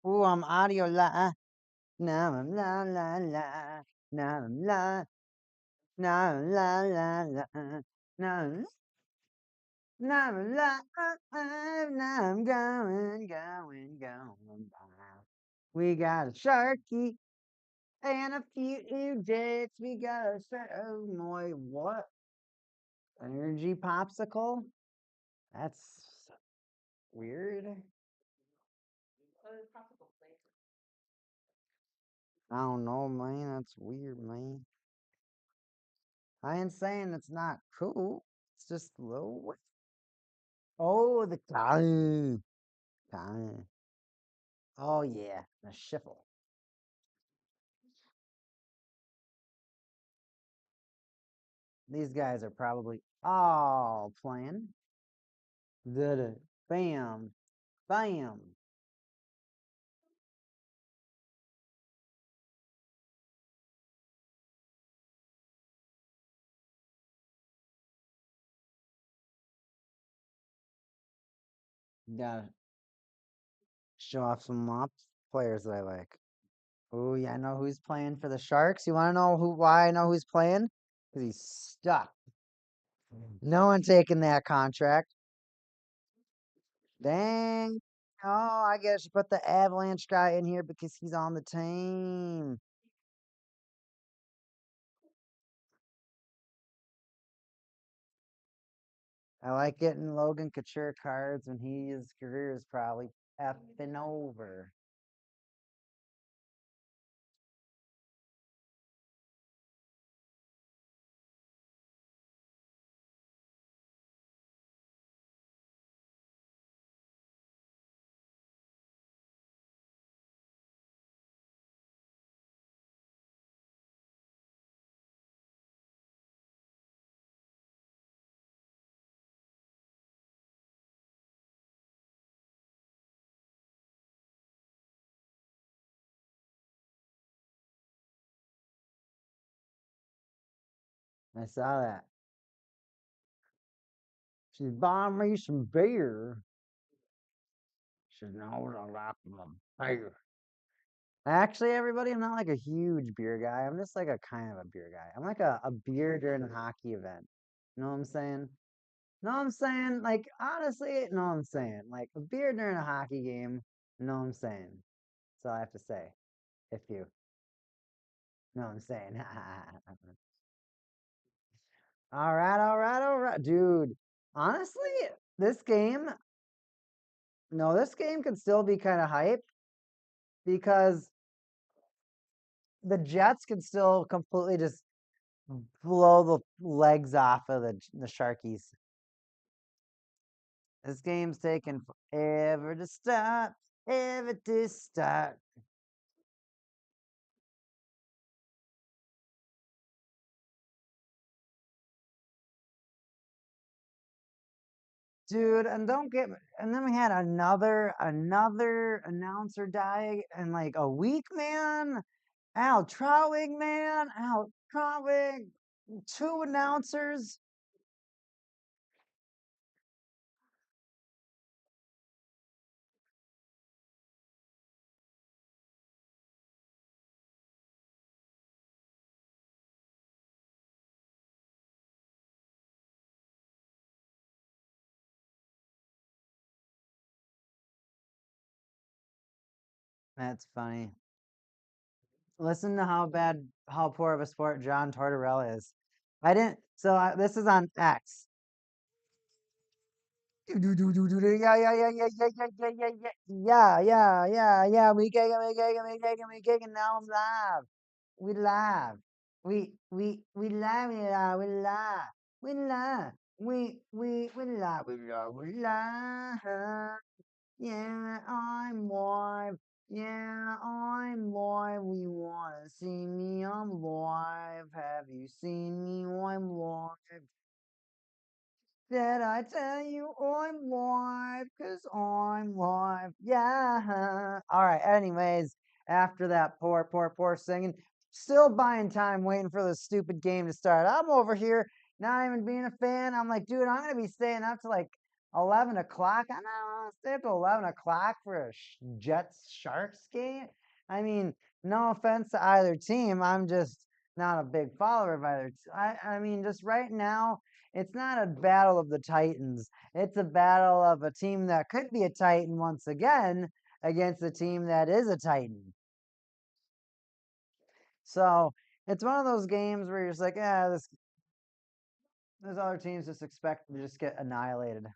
Ooh, I'm audio la. Now I'm la la la. Now I'm la. Now I'm la la la. Now I'm now I'm la. Now I'm going. We got a Sharky and a few jets. We got a oh my what? Energy popsicle? That's weird. I don't know, man. That's weird, man. I ain't saying it's not cool. It's just a little weird. Oh, the tongue. Tongue. Oh yeah, the shuffle. These guys are probably all playing. Da bam, bam. Gotta show off some players that I like. Oh yeah, I know who's playing for the Sharks. You want to know why I know who's playing? Because he's stuck. No one taking that contract. Dang. Oh, I guess you put the Avalanche guy in here because he's on the team. I like getting Logan Couture cards when his career is probably effing over. I saw that. She's buying me some beer. She knows I like my beer. Actually, everybody, I'm not like a huge beer guy. I'm just like a kind of a beer guy. I'm like a beer during a hockey event. You know what I'm saying? Know what I'm saying? Like, honestly, know what I'm saying? Like, a beer during a hockey game, know what I'm saying? That's all I have to say. If you know what I'm saying. All right. Dude, honestly, this game, no, this game can still be kind of hype because the Jets can still completely just blow the legs off of the Sharkies. This game's taking forever to start, ever to start. Dude, and don't get and then we had another announcer die in like a week, man. Al Trowig, man. Al Trowig. Two announcers. That's funny. Listen to how poor of a sport John Tortorella is. I didn't. So this is on X. Yeah. We kicking. Now I'm live. We live. We live. We live. We live. We live. We live. Yeah, I'm live. Yeah, I'm live. We wanna see me? I'm live. Have you seen me? I'm live. Did I tell you I'm live? Cause I'm live. Yeah. All right. Anyways, after that poor singing, still buying time waiting for the stupid game to start. I'm over here not even being a fan. I'm like, dude, I'm gonna be staying up to like 11 o'clock. I don't know. Stay up to 11 o'clock for a Jets Sharks game. I mean, no offense to either team. I'm just not a big follower of either. I mean, just right now, it's not a battle of the Titans. It's a battle of a team that could be a Titan once again against a team that is a Titan. So it's one of those games where you're just like, yeah, those other teams just expect to just get annihilated.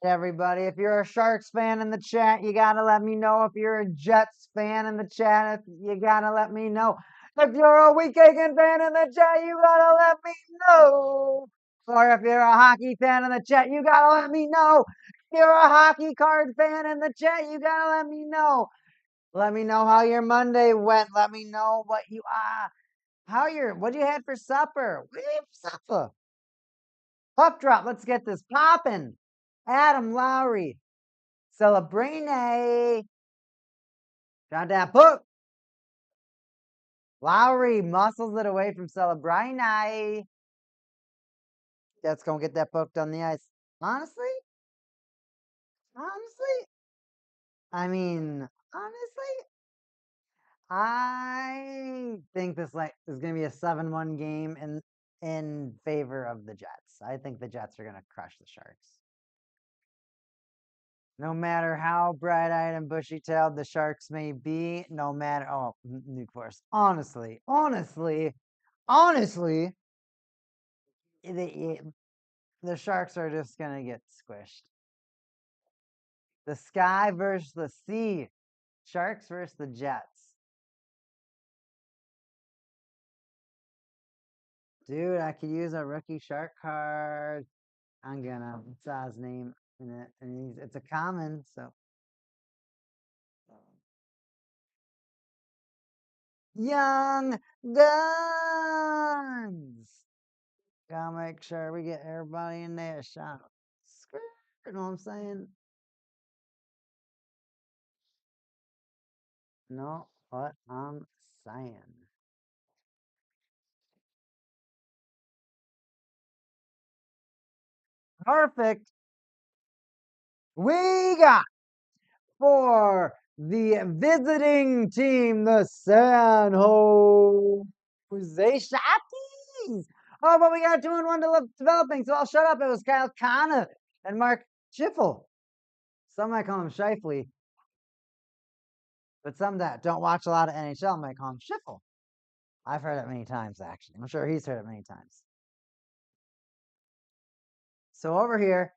Everybody, if you're a Sharks fan in the chat, you gotta let me know. If you're a Jets fan in the chat, you gotta let me know. If you're a Weekend fan in the chat, you gotta let me know. Or if you're a hockey fan in the chat, you gotta let me know. If you're a hockey card fan in the chat, you gotta let me know. Let me know how your Monday went. Let me know what you what you had for supper. What did you have for supper? Puck drop. Let's get this popping. Adam Lowry. Celebrine. Got that puck. Lowry muscles it away from Celebrine. That's going to get that puck on the ice. Honestly, honestly, I mean, honestly, I think this is going to be a 7-1 game in favor of the Jets. I think the Jets are going to crush the Sharks. No matter how bright-eyed and bushy-tailed the Sharks may be, no matter Nuke Force. Honestly, the Sharks are just gonna get squished. The sky versus the sea. Sharks versus the Jets. Dude, I could use a rookie shark card. I'm gonna. It's his name in it, and it's a common. So Young Guns. Gotta make sure we get everybody in there shot. You know what I'm saying? No, what I'm saying. Perfect. We got for the visiting team, the San Jose Shotties. Oh, but we got 2-1 developing, so I'll shut up. It was Kyle Kana and Mark Schiffel. Some might call him Shifley, but some that don't watch a lot of NHL might call him Schiffel. I've heard it many times, actually. I'm sure he's heard it many times. So over here,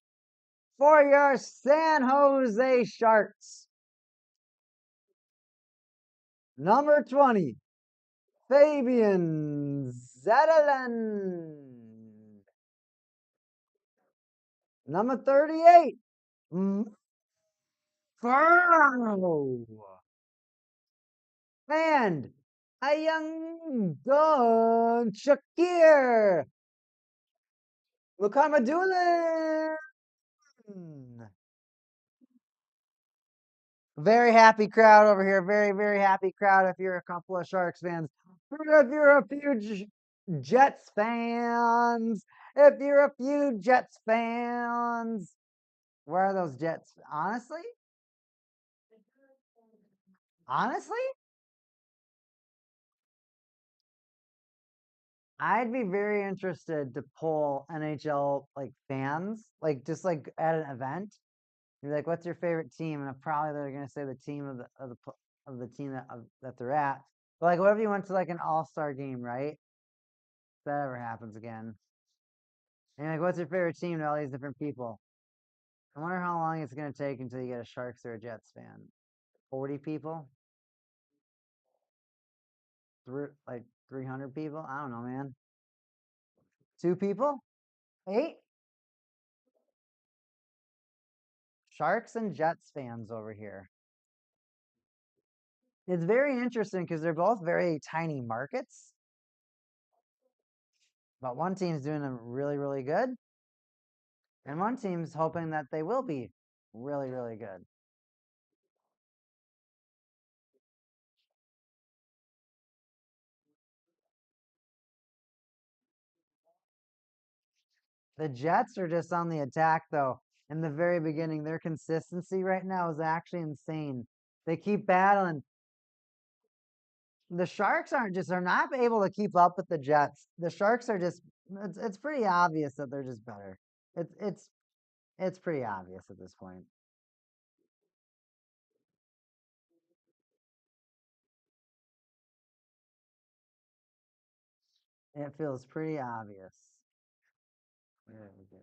for your San Jose Sharks, number 20, Fabian Zetterlund. Number 38, Furno. And a young gun, Shakir. Mukamadulin. Very happy crowd over here. Very, very happy crowd if you're a couple of Sharks fans. If you're a few Jets fans. If you're a few Jets fans. Where are those Jets? Honestly, I'd be very interested to poll NHL fans, just at an event. You're like, "What's your favorite team?" And probably they're gonna say the team of the team that they're at. But like, what if you went to like an all-star game, right? If that ever happens again. And like, what's your favorite team to all these different people? I wonder how long it's gonna take until you get a Sharks or a Jets fan. 40 people? Like 300 people? I don't know, man. 2 people? 8? Sharks and Jets fans over here. It's very interesting because they're both very tiny markets. But one team's doing them really, really good. And one team's hoping that they will be really, really good. The Jets are just on the attack, though. In the very beginning, their consistency right now is actually insane. They keep battling. The Sharks are not able to keep up with the Jets. The Sharks are just it's pretty obvious that they're just better. It's pretty obvious at this point. It feels pretty obvious. There we go.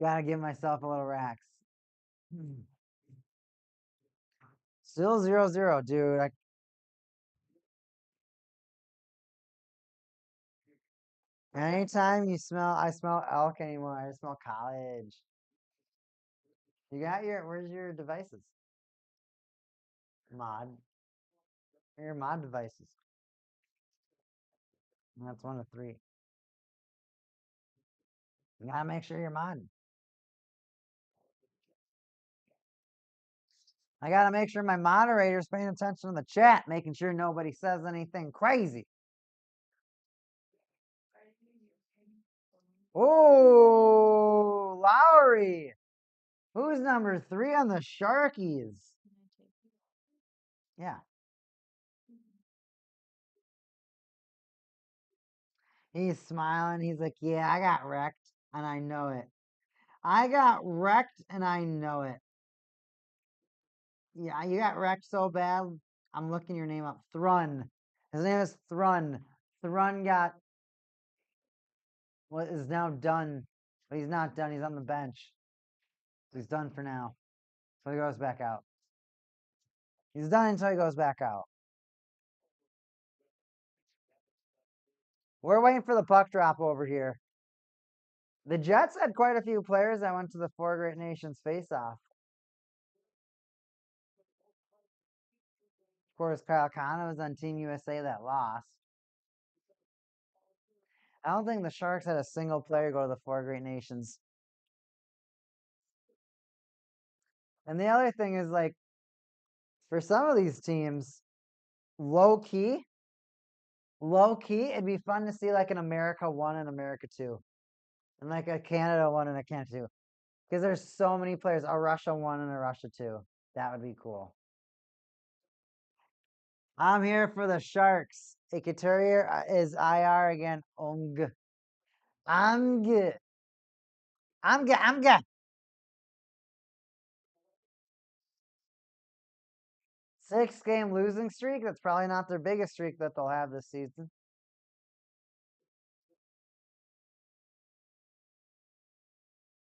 Gotta give myself a little racks. Still 0-0, dude. Anytime I smell elk anymore. I smell college. Where's your devices? Mod. Your mod devices. That's 1 of 3. You gotta make sure you're modding. I gotta make sure my moderator's paying attention to the chat, making sure nobody says anything crazy. Oh, Lowry. Who's number 3 on the Sharkies? Yeah. He's smiling. He's like, yeah, I got wrecked, and I know it. I got wrecked, and I know it. Yeah, you got wrecked so bad. I'm looking your name up. Thrun. His name is Thrun. Thrun got what is now done, but he's not done. He's on the bench. So he's done for now. So he goes back out. He's done until he goes back out. We're waiting for the puck drop over here. The Jets had quite a few players that went to the Four Great Nations face-off. Of course, Kyle Connor was on Team USA that lost. I don't think the Sharks had a single player go to the Four Great Nations. And the other thing is, like, for some of these teams, low key, it'd be fun to see like an America 1 and America 2, and like a Canada 1 and a Canada 2, because there's so many players. A Russia 1 and a Russia 2. That would be cool. I'm here for the Sharks. A Couturier is IR again. I'm good. 6-game losing streak. That's probably not their biggest streak that they'll have this season.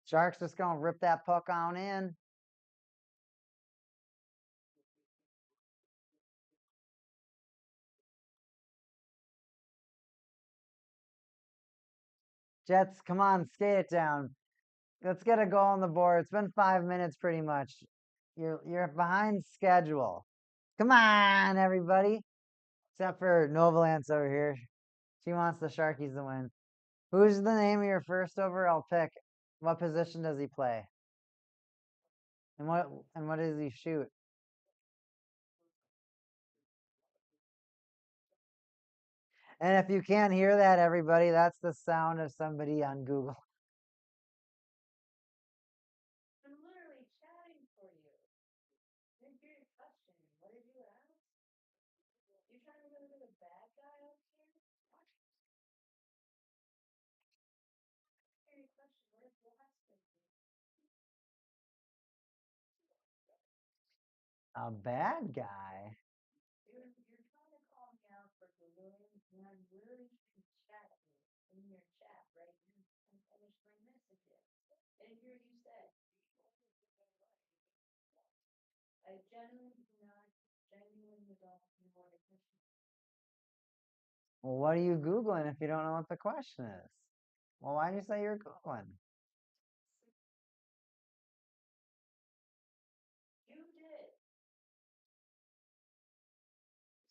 Sharks just gonna rip that puck on in. Jets, come on, skate it down. Let's get a goal on the board. It's been 5 minutes pretty much. You're behind schedule. Come on, everybody. Except for Novalance over here. She wants the Sharkies to win. Who's the name of your first overall pick? What position does he play? And what does he shoot? And if you can't hear that, everybody, that's the sound of somebody on Google. A bad guy. Well, what are you Googling if you don't know what the question is? Well, why did you say you're Googling?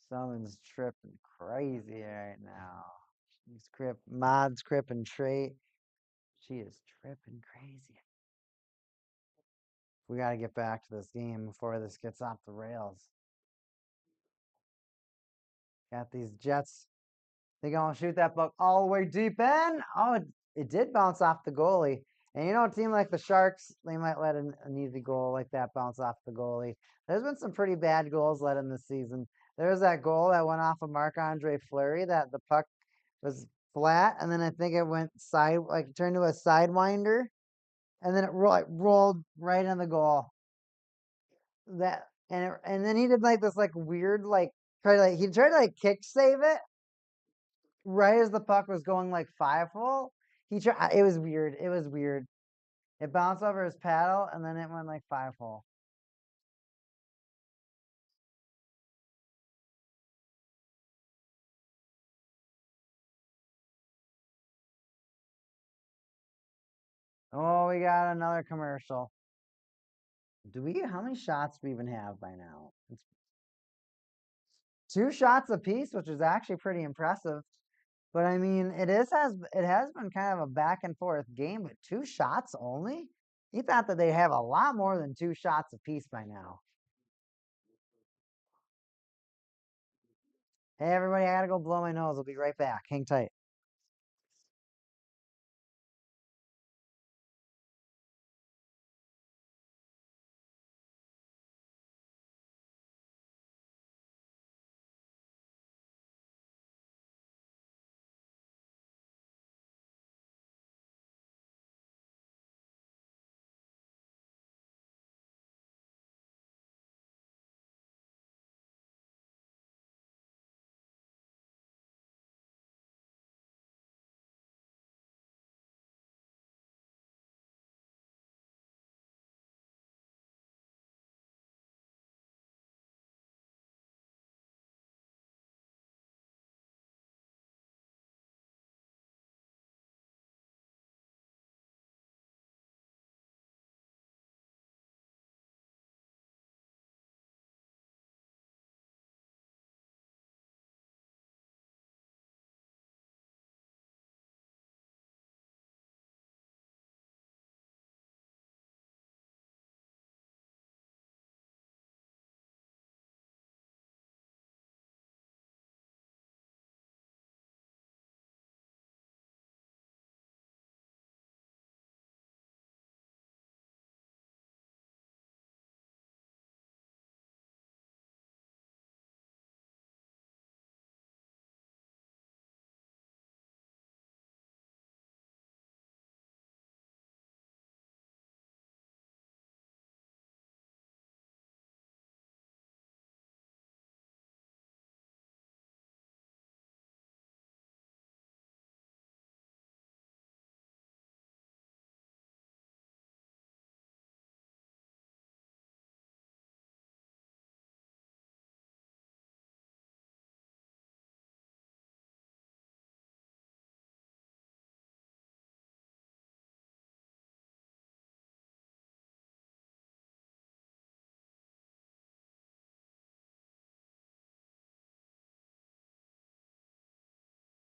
Someone's tripping crazy right now. She's Mod's tripping trait. She is tripping crazy. We got to get back to this game before this gets off the rails. Got these Jets. They gonna shoot that puck all the way deep in. Oh, it did bounce off the goalie. And a team like the Sharks, they might let an easy goal like that bounce off the goalie. There's been some pretty bad goals let in this season. There's that goal that went off of Marc-Andre Fleury that the puck was flat, and then I think it went turned to a sidewinder, and then it rolled right in the goal. And then he did this weird he tried to kick save it right as the puck was going 5-hole. It was weird. It was weird. It bounced over his paddle and then it went 5-hole. Oh, we got another commercial. How many shots do we even have by now? It's 2 shots apiece, which is actually pretty impressive. But I mean, it has been kind of a back and forth game, but 2 shots only? You thought that they'd have a lot more than 2 shots apiece by now. Hey, everybody, I gotta go blow my nose. I'll be right back. Hang tight.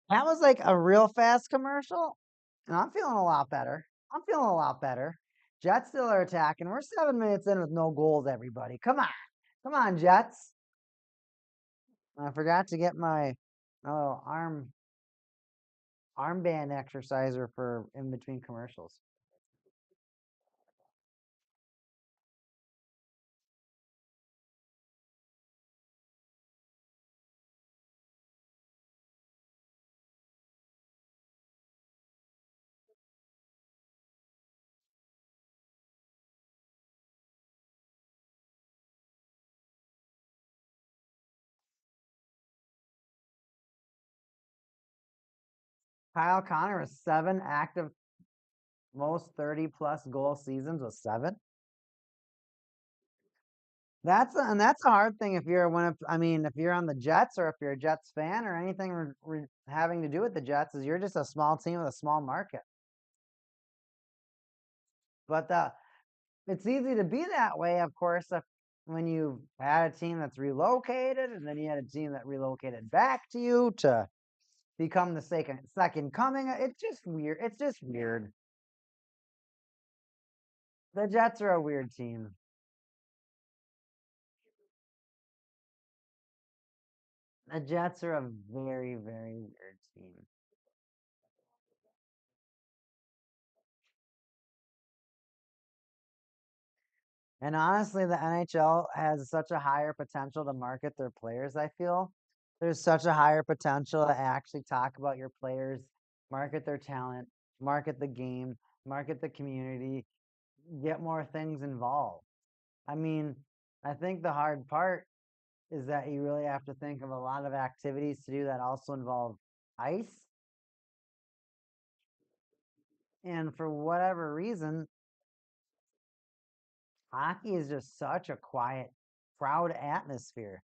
That was a real fast commercial, and I'm feeling a lot better. I'm feeling a lot better. Jets still are attacking. We're 7 minutes in with no goals, everybody. Come on. Come on, Jets. I forgot to get my little armband exerciser for in between commercials. Kyle Connor was 7 active, most 30 plus goal seasons with 7. That's a hard thing if you're if you're on the Jets or if you're a Jets fan or anything having to do with the Jets, is you're just a small team with a small market. But it's easy to be that way, of course, when you had a team that's relocated and then you had a team that relocated back to you to become the second coming. It's just weird. It's just weird. The Jets are a weird team. The Jets are a very, very weird team. And honestly, the NHL has such a higher potential to market their players, I feel. There's such a higher potential to actually talk about your players, market their talent, market the game, market the community, get more things involved. I mean, I think the hard part is that you really have to think of a lot of activities to do that also involve ice. And for whatever reason, hockey is just such a quiet, proud atmosphere.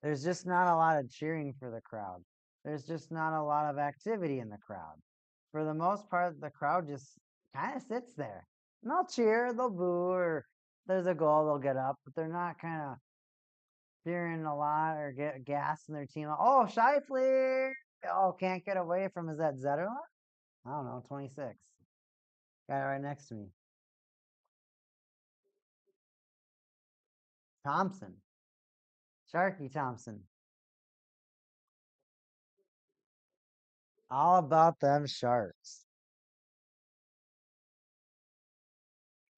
There's just not a lot of cheering for the crowd. There's just not a lot of activity in the crowd. For the most part, the crowd just kind of sits there. And they'll cheer, they'll boo, or if there's a goal, they'll get up, but they're not kind of cheering a lot or get gas in their team. Oh, Scheifele! Oh, can't get away from, is that Zetterlund? I don't know, 26. Guy right next to me. Thompson. Sharky Thompson. All about them Sharks.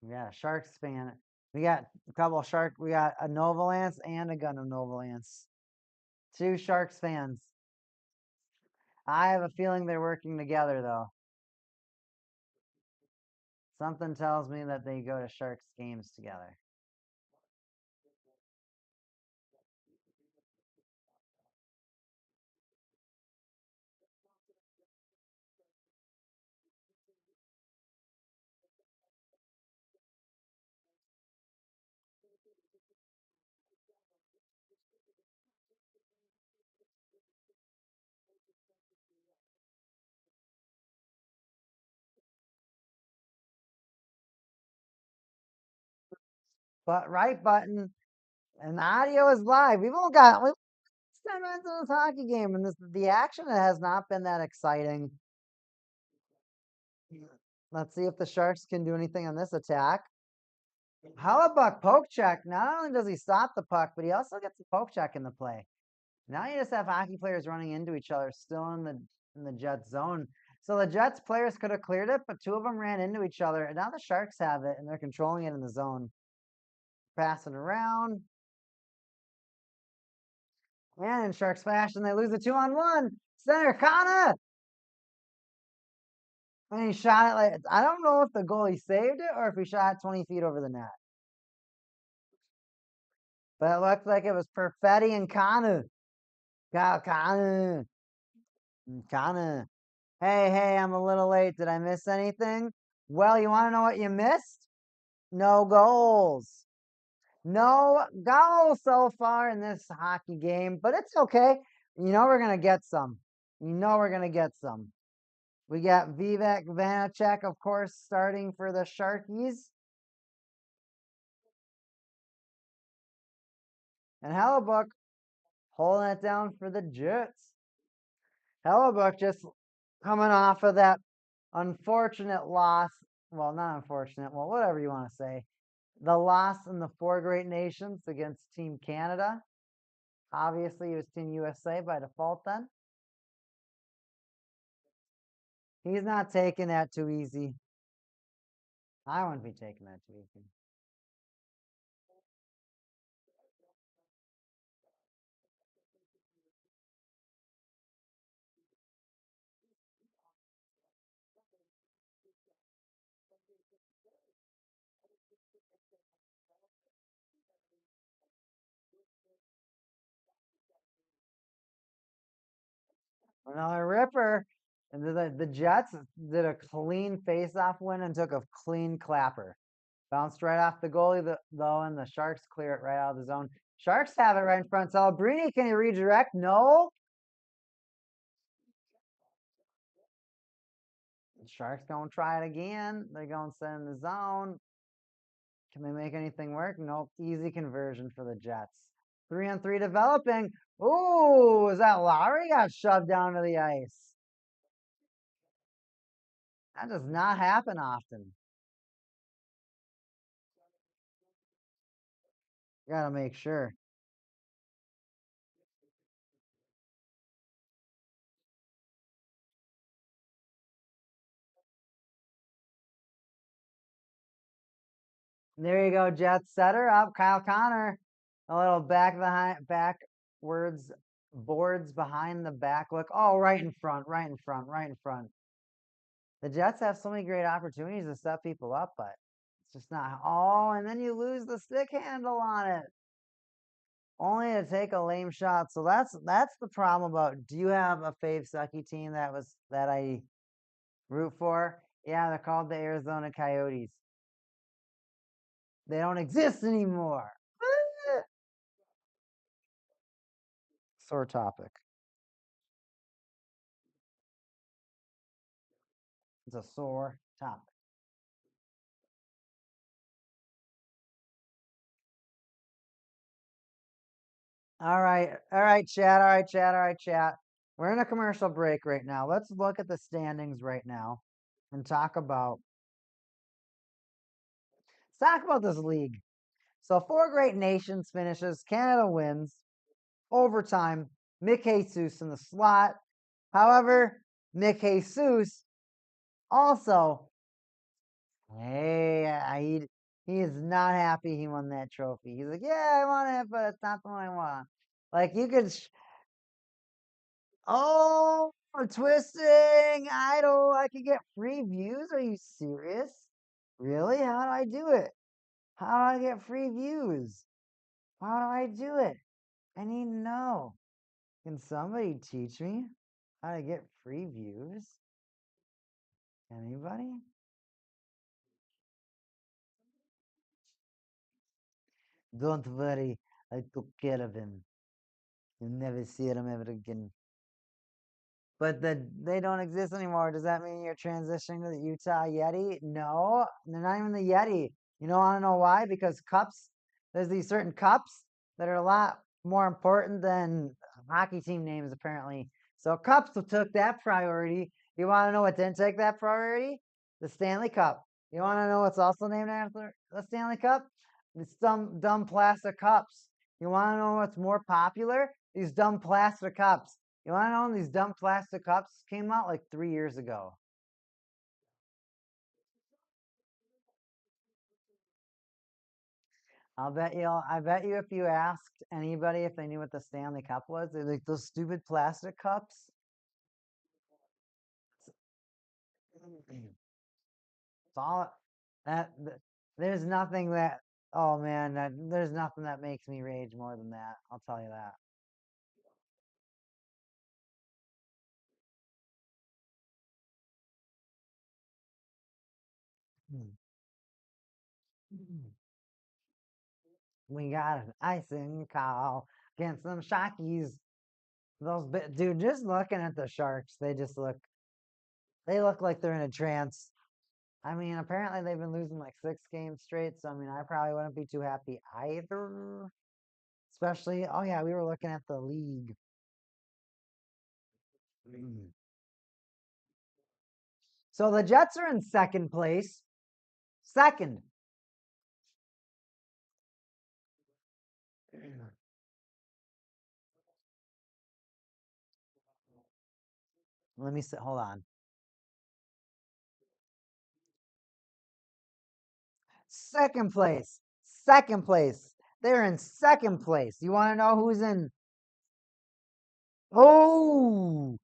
We got a Sharks fan. We got a couple of Shark. We got a Novalance and a Gun of Novalance. 2 Sharks fans. I have a feeling they're working together, though. Something tells me that they go to Sharks games together. But right button and the audio is live. We've 10 minutes in this hockey game, and the action has not been that exciting. Let's see if the Sharks can do anything on this attack. Hellebuck poke check. Not only does he stop the puck, but he also gets the poke check in the play. Now you just have hockey players running into each other, still in the Jets zone. So the Jets players could have cleared it, but 2 of them ran into each other, and now the Sharks have it, and they're controlling it in the zone, passing around. And in Sharks fashion, they lose a 2-on-1. Center Kana, and he shot it like, I don't know if the goalie saved it or if he shot it 20 feet over the net. But it looked like it was Perfetti and Kana. Kana. Kana. Hey, I'm a little late. Did I miss anything? Well, you want to know what you missed? No goals. No goals so far in this hockey game, but it's okay. You know we're going to get some. You know we're going to get some. We got Vivek Vanacek, of course, starting for the Sharkies. And Hellebuck holding it down for the Jets. Hellebuck just coming off of that unfortunate loss. Well, not unfortunate. Well, whatever you want to say. The loss in the 4 Great Nations against Team Canada. Obviously, it was Team USA by default then. He's not taking that too easy. I wouldn't be taking that too easy. Another ripper. And the Jets did a clean face-off win and took a clean clapper. Bounced right off the goalie, though, and the Sharks clear it right out of the zone. Sharks have it right in front. Celebrini, can he redirect? No. The Sharks going to try it again. They're going to send in the zone. Can they make anything work? Nope. Easy conversion for the Jets. 3-on-3 developing. Ooh, is that Lowry got shoved down to the ice? That does not happen often. Gotta make sure. There you go, Jets. Set her up. Kyle Connor. A little backwards boards behind the back look. Oh, right in front, right in front, right in front. The Jets have so many great opportunities to set people up, but it's just not. Oh, and then you lose the stick handle on it. Only to take a lame shot. So that's the problem about. Do you have a fave sucky team that I root for? Yeah, they're called the Arizona Coyotes. They don't exist anymore. Sore topic. It's a sore topic. All right, chat. All right, chat. All right, chat. We're in a commercial break right now. Let's look at the standings right now and talk about this league. So four great nations finishes. Canada wins. Overtime. Mick Jesus in the slot. However, Mick Jesus also, he is not happy he won that trophy. He's like, yeah, I won it, but it's not the one I want. Like you could, oh, twisting idol. I could get free views. Are you serious? Really? How do I do it? How do I get free views? How do I do it? I need to know. Can somebody teach me how to get free views? Anybody? Don't worry, I took care of him. You'll never see him ever again. But they don't exist anymore. Does that mean you're transitioning to the Utah Yeti? No, they're not even the Yeti. You know, I don't know why? Because cups, there's these certain cups that are a lot more important than hockey team names, apparently. So cups took that priority. You want to know what didn't take that priority? The Stanley Cup. You want to know what's also named after the Stanley Cup? It's dumb plastic cups. You want to know what's more popular? These dumb plastic cups. You want to know when these dumb plastic cups came out like 3 years ago? I bet you if you asked anybody if they knew what the Stanley Cup was, they're like those stupid plastic cups. It's all there's nothing that oh man, there's nothing that makes me rage more than that. I'll tell you that. We got an icing call against them Shockies. Dude, just looking at the Sharks, they look like they're in a trance. I mean, apparently they've been losing like 6 games straight, so I mean, I probably wouldn't be too happy either. Especially, oh yeah, we were looking at the league. So the Jets are in second place. Second. Let me see. Hold on. Second place. Second place. They're in second place. You want to know who's in? Oh,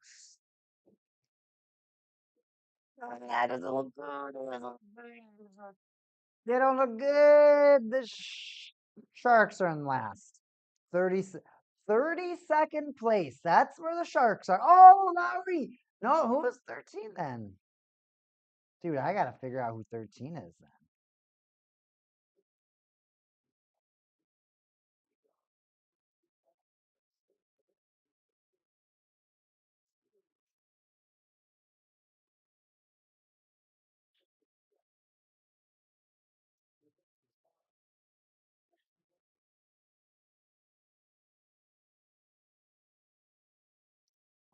that doesn't look good. They don't look good. The Sharks are in last. 30, 32nd place. That's where the Sharks are. Oh, Lowry. No, who was 13 then? Dude, I gotta figure out who 13 is then.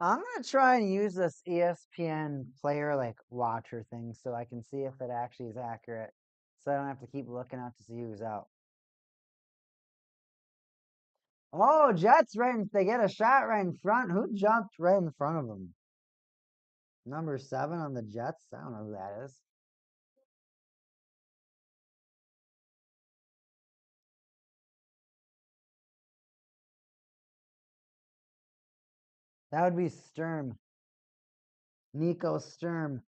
I'm gonna try and use this ESPN player like watcher thing so I can see if it actually is accurate. So I don't have to keep looking out to see who's out. Oh, Jets right in, they get a shot right in front. Who jumped right in front of them? Number 7 on the Jets? I don't know who that is. That would be Sturm. Nico Sturm.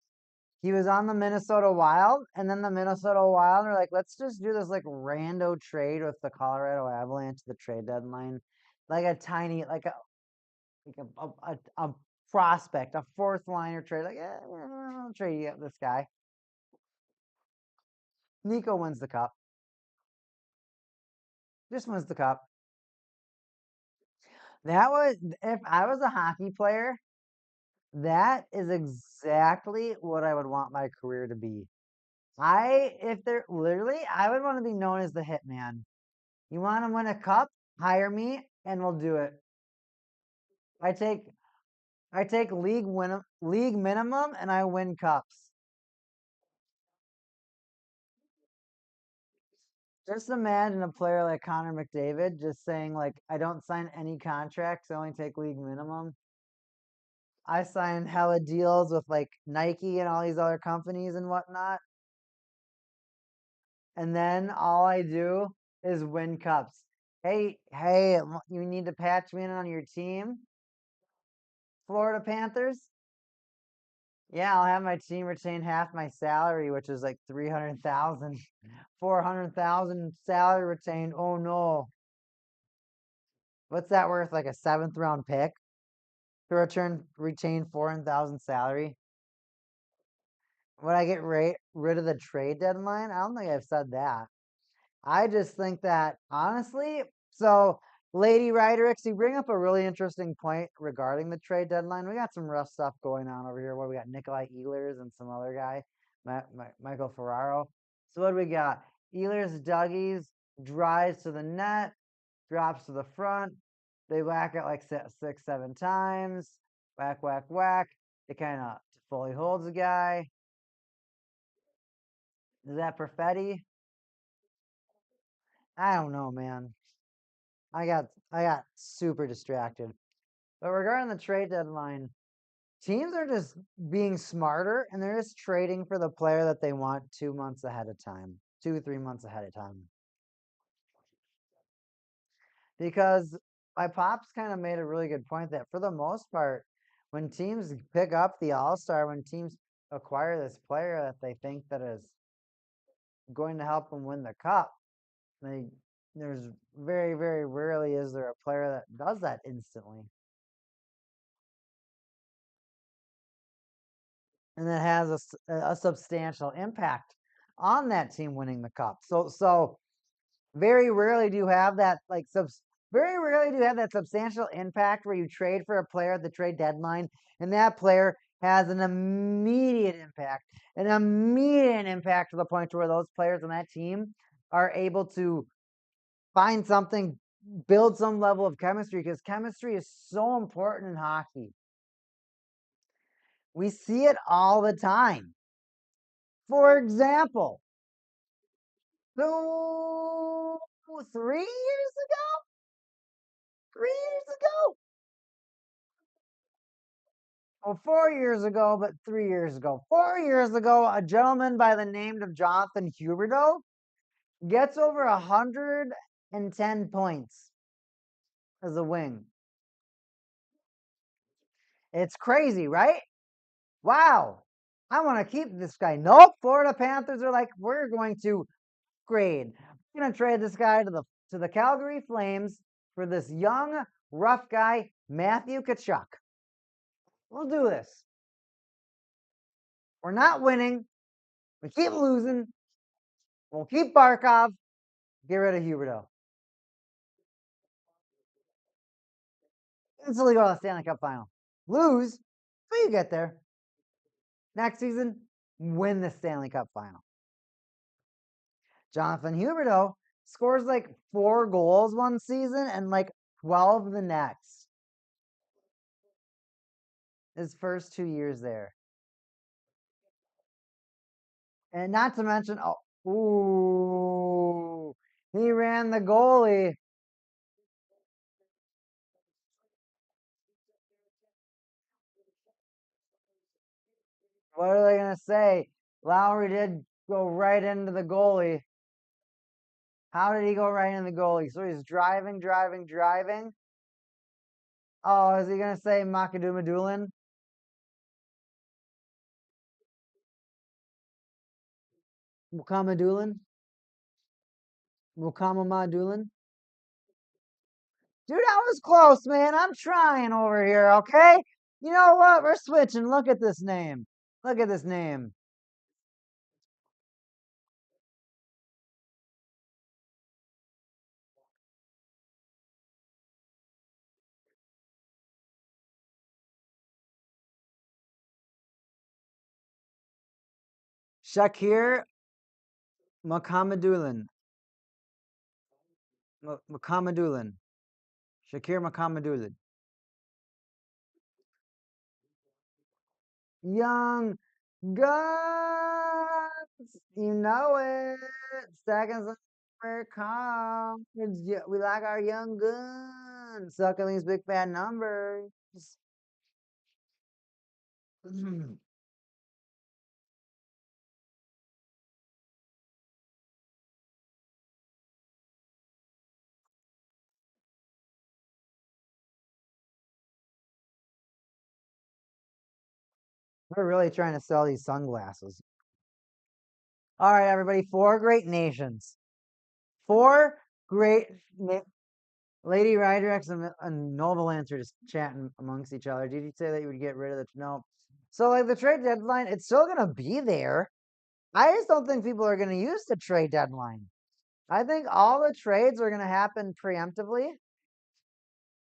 He was on the Minnesota Wild, and then the Minnesota Wild are like, let's just do this like rando trade with the Colorado Avalanche at the trade deadline. Like a tiny, like a prospect, a fourth liner trade. Like, I'll trade you this guy. Nico wins the cup. Just wins the cup. That was, if I was a hockey player, that is exactly what I would want my career to be. If they're literally, I would want to be known as the hitman. You want to win a cup? Hire me and we'll do it. I take I take league minimum and I win cups. Just imagine a player like Connor McDavid just saying like, I don't sign any contracts, I only take league minimum. I sign hella deals with like Nike and all these other companies and whatnot. And then all I do is win cups. Hey, you need to patch me in on your team, Florida Panthers. Yeah, I'll have my team retain half my salary, which is like 300,000, 400,000 salary retained. Oh no. What's that worth? Like a 7th round pick to retain 400,000 salary? Would I get rid of the trade deadline? I don't think I've said that. I just think that honestly, so Lady Ryderix, you bring up a really interesting point regarding the trade deadline. We got some rough stuff going on over here where we got Nikolai Ehlers and some other guy, Michael Ferraro. So what do we got? Ehlers, Dougies, drives to the net, drops to the front. They whack it like 6, 7 times. Whack, whack, whack. It kind of fully holds the guy. Is that Perfetti? I don't know, man. I got super distracted. But regarding the trade deadline, teams are just being smarter and they're just trading for the player that they want 2 months ahead of time, 2, 3 months ahead of time. Because my pops kind of made a really good point that for the most part, when teams pick up the all-star, when teams acquire this player that they think that is going to help them win the cup, they there's very, very rarely is there a player that does that instantly. And that has a substantial impact on that team winning the cup. So very rarely do you have that very rarely do you have that substantial impact where you trade for a player at the trade deadline and that player has an immediate impact to the point to where those players on that team are able to find something, build some level of chemistry because chemistry is so important in hockey. We see it all the time. For example, so 3 years ago, 3 years ago, well, 4 years ago, but 3 years ago. 4 years ago, a gentleman by the name of Jonathan Huberdeau gets over 110 points as a wing. It's crazy, right? Wow. I want to keep this guy. Nope. Florida Panthers are like, we're going to grade. We're going to trade this guy to the Calgary Flames for this young, rough guy, Matthew Tkachuk. We'll do this. We're not winning. We keep losing. We'll keep Barkov. Get rid of Huberdeau. Instantly go to the Stanley Cup final. Lose, but you get there. Next season, win the Stanley Cup final. Jonathan Huberdeau scores like 4 goals one season and like 12 the next. His first 2 years there. And not to mention, he ran the goalie. What are they going to say? Lowry did go right into the goalie. How did he go right into the goalie? So he's driving. Oh, is he going to say Makadumadulin? Mukamadulan? Mukamamadulan? Dude, I was close, man. I'm trying over here, okay? You know what? We're switching. Look at this name. Look at this name. Shakir Mukamadulan. Mukamadulan. Shakir Mukamadulan. Young Guns. You know it. Seconds where it comes. We like our young guns. Sucking these big fat numbers. We're really trying to sell these sunglasses. All right, everybody. 4 great nations. 4 great. Lady Ryderex and Noble Answer just chatting amongst each other. Did you say that you would get rid of the. No. So, like, the trade deadline, it's still going to be there. I just don't think people are going to use the trade deadline. I think all the trades are going to happen preemptively.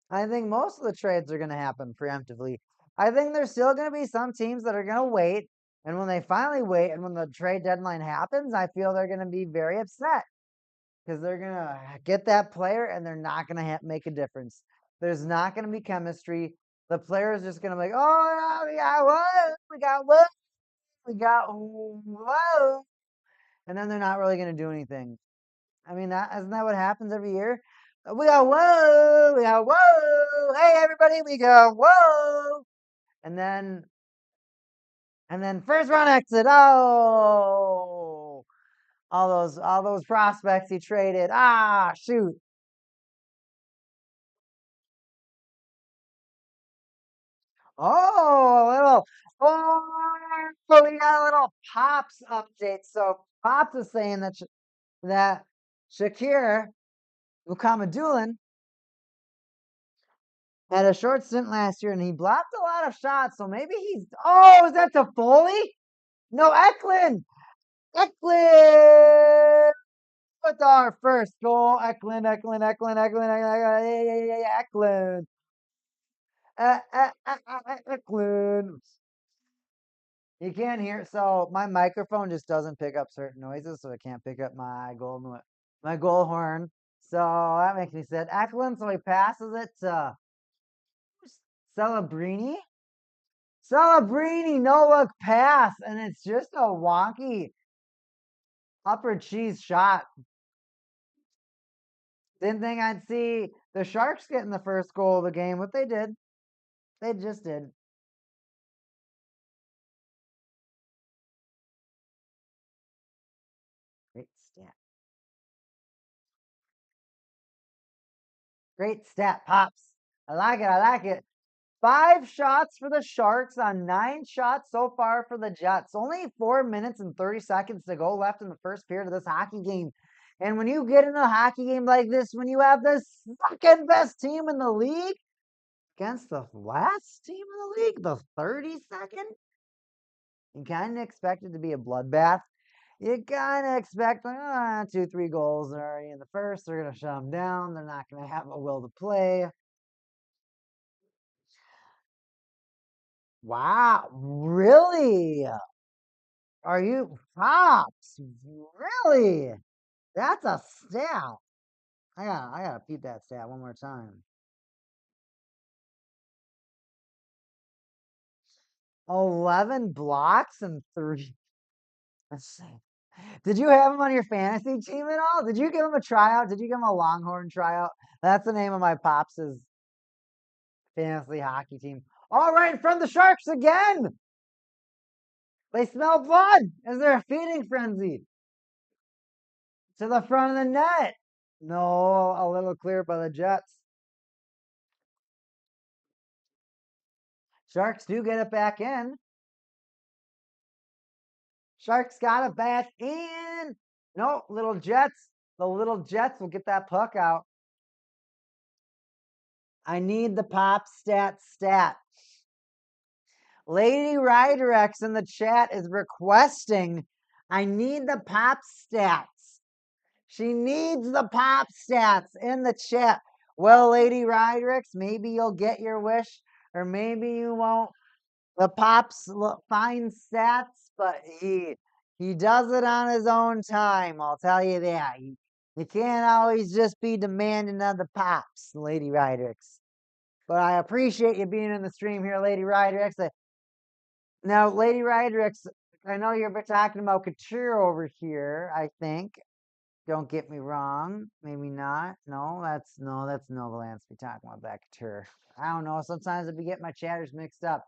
I think most of the trades are going to happen preemptively. I think there's still going to be some teams that are going to wait. And when they finally wait and when the trade deadline happens, I feel they're going to be very upset because they're going to get that player and they're not going to make a difference. There's not going to be chemistry. The player is just going to be like, oh, no, we got what? We got what? We got whoa. And then they're not really going to do anything. I mean, isn't that what happens every year? We go, whoa, we go, whoa, hey everybody, we go, whoa. And then first round exit, oh, all those prospects he traded. Ah, shoot. We got a little Pops update. So Pops is saying that Shakir Mukamadulin had a short stint last year and he blocked a lot of shots. So maybe is that Toffoli? No, Eklund with our first goal. Eklund. Eklund. You can't hear. So my microphone just doesn't pick up certain noises, so I can't pick up my goal horn. So that makes me sad. Eklund, so he passes it to Celebrini. Celebrini, no look pass, and it's just a wonky upper cheese shot. Didn't think I'd see the Sharks getting the first goal of the game. What they did, they just did. Great stat. Great stat, Pops. I like it. 5 shots for the Sharks on 9 shots so far for the Jets. Only 4 minutes and 30 seconds to go left in the first period of this hockey game. And when you get in a hockey game like this, when you have the second best team in the league against the last team in the league, the 32nd, You kind of expect it to be a bloodbath. You kind of expect like 2, 3 goals already in the first. They're gonna shut them down. They're not gonna have a will to play. Wow, really? Are you Pops? Really? That's a stat. I gotta peep that stat one more time. 11 blocks and 3. Did you have him on your fantasy team at all? Did you give him a tryout? Did you give him a Longhorn tryout? That's the name of my Pops' fantasy hockey team. All right, in front of the Sharks again. They smell blood. Is there a feeding frenzy? To the front of the net. No, a little clear by the Jets. Sharks do get it back in. Sharks got it back in. No, little Jets. The little Jets will get that puck out. I need the Pop stat. Lady Ryderex in the chat is requesting, I need the Pop stats. She needs the Pop stats in the chat. Well, Lady Ryderex, maybe you'll get your wish, or maybe you won't. The Pops fine stats, but he does it on his own time. I'll tell you that. You can't always just be demanding of the Pops, Lady Ryderex. But I appreciate you being in the stream here, Lady Ryderex. Now, Lady Ryderex, I know you're talking about Couture over here, I think. Don't get me wrong. Maybe not. No, that's Novalance. Be talking about that Couture. I don't know. Sometimes I be getting my chatters mixed up.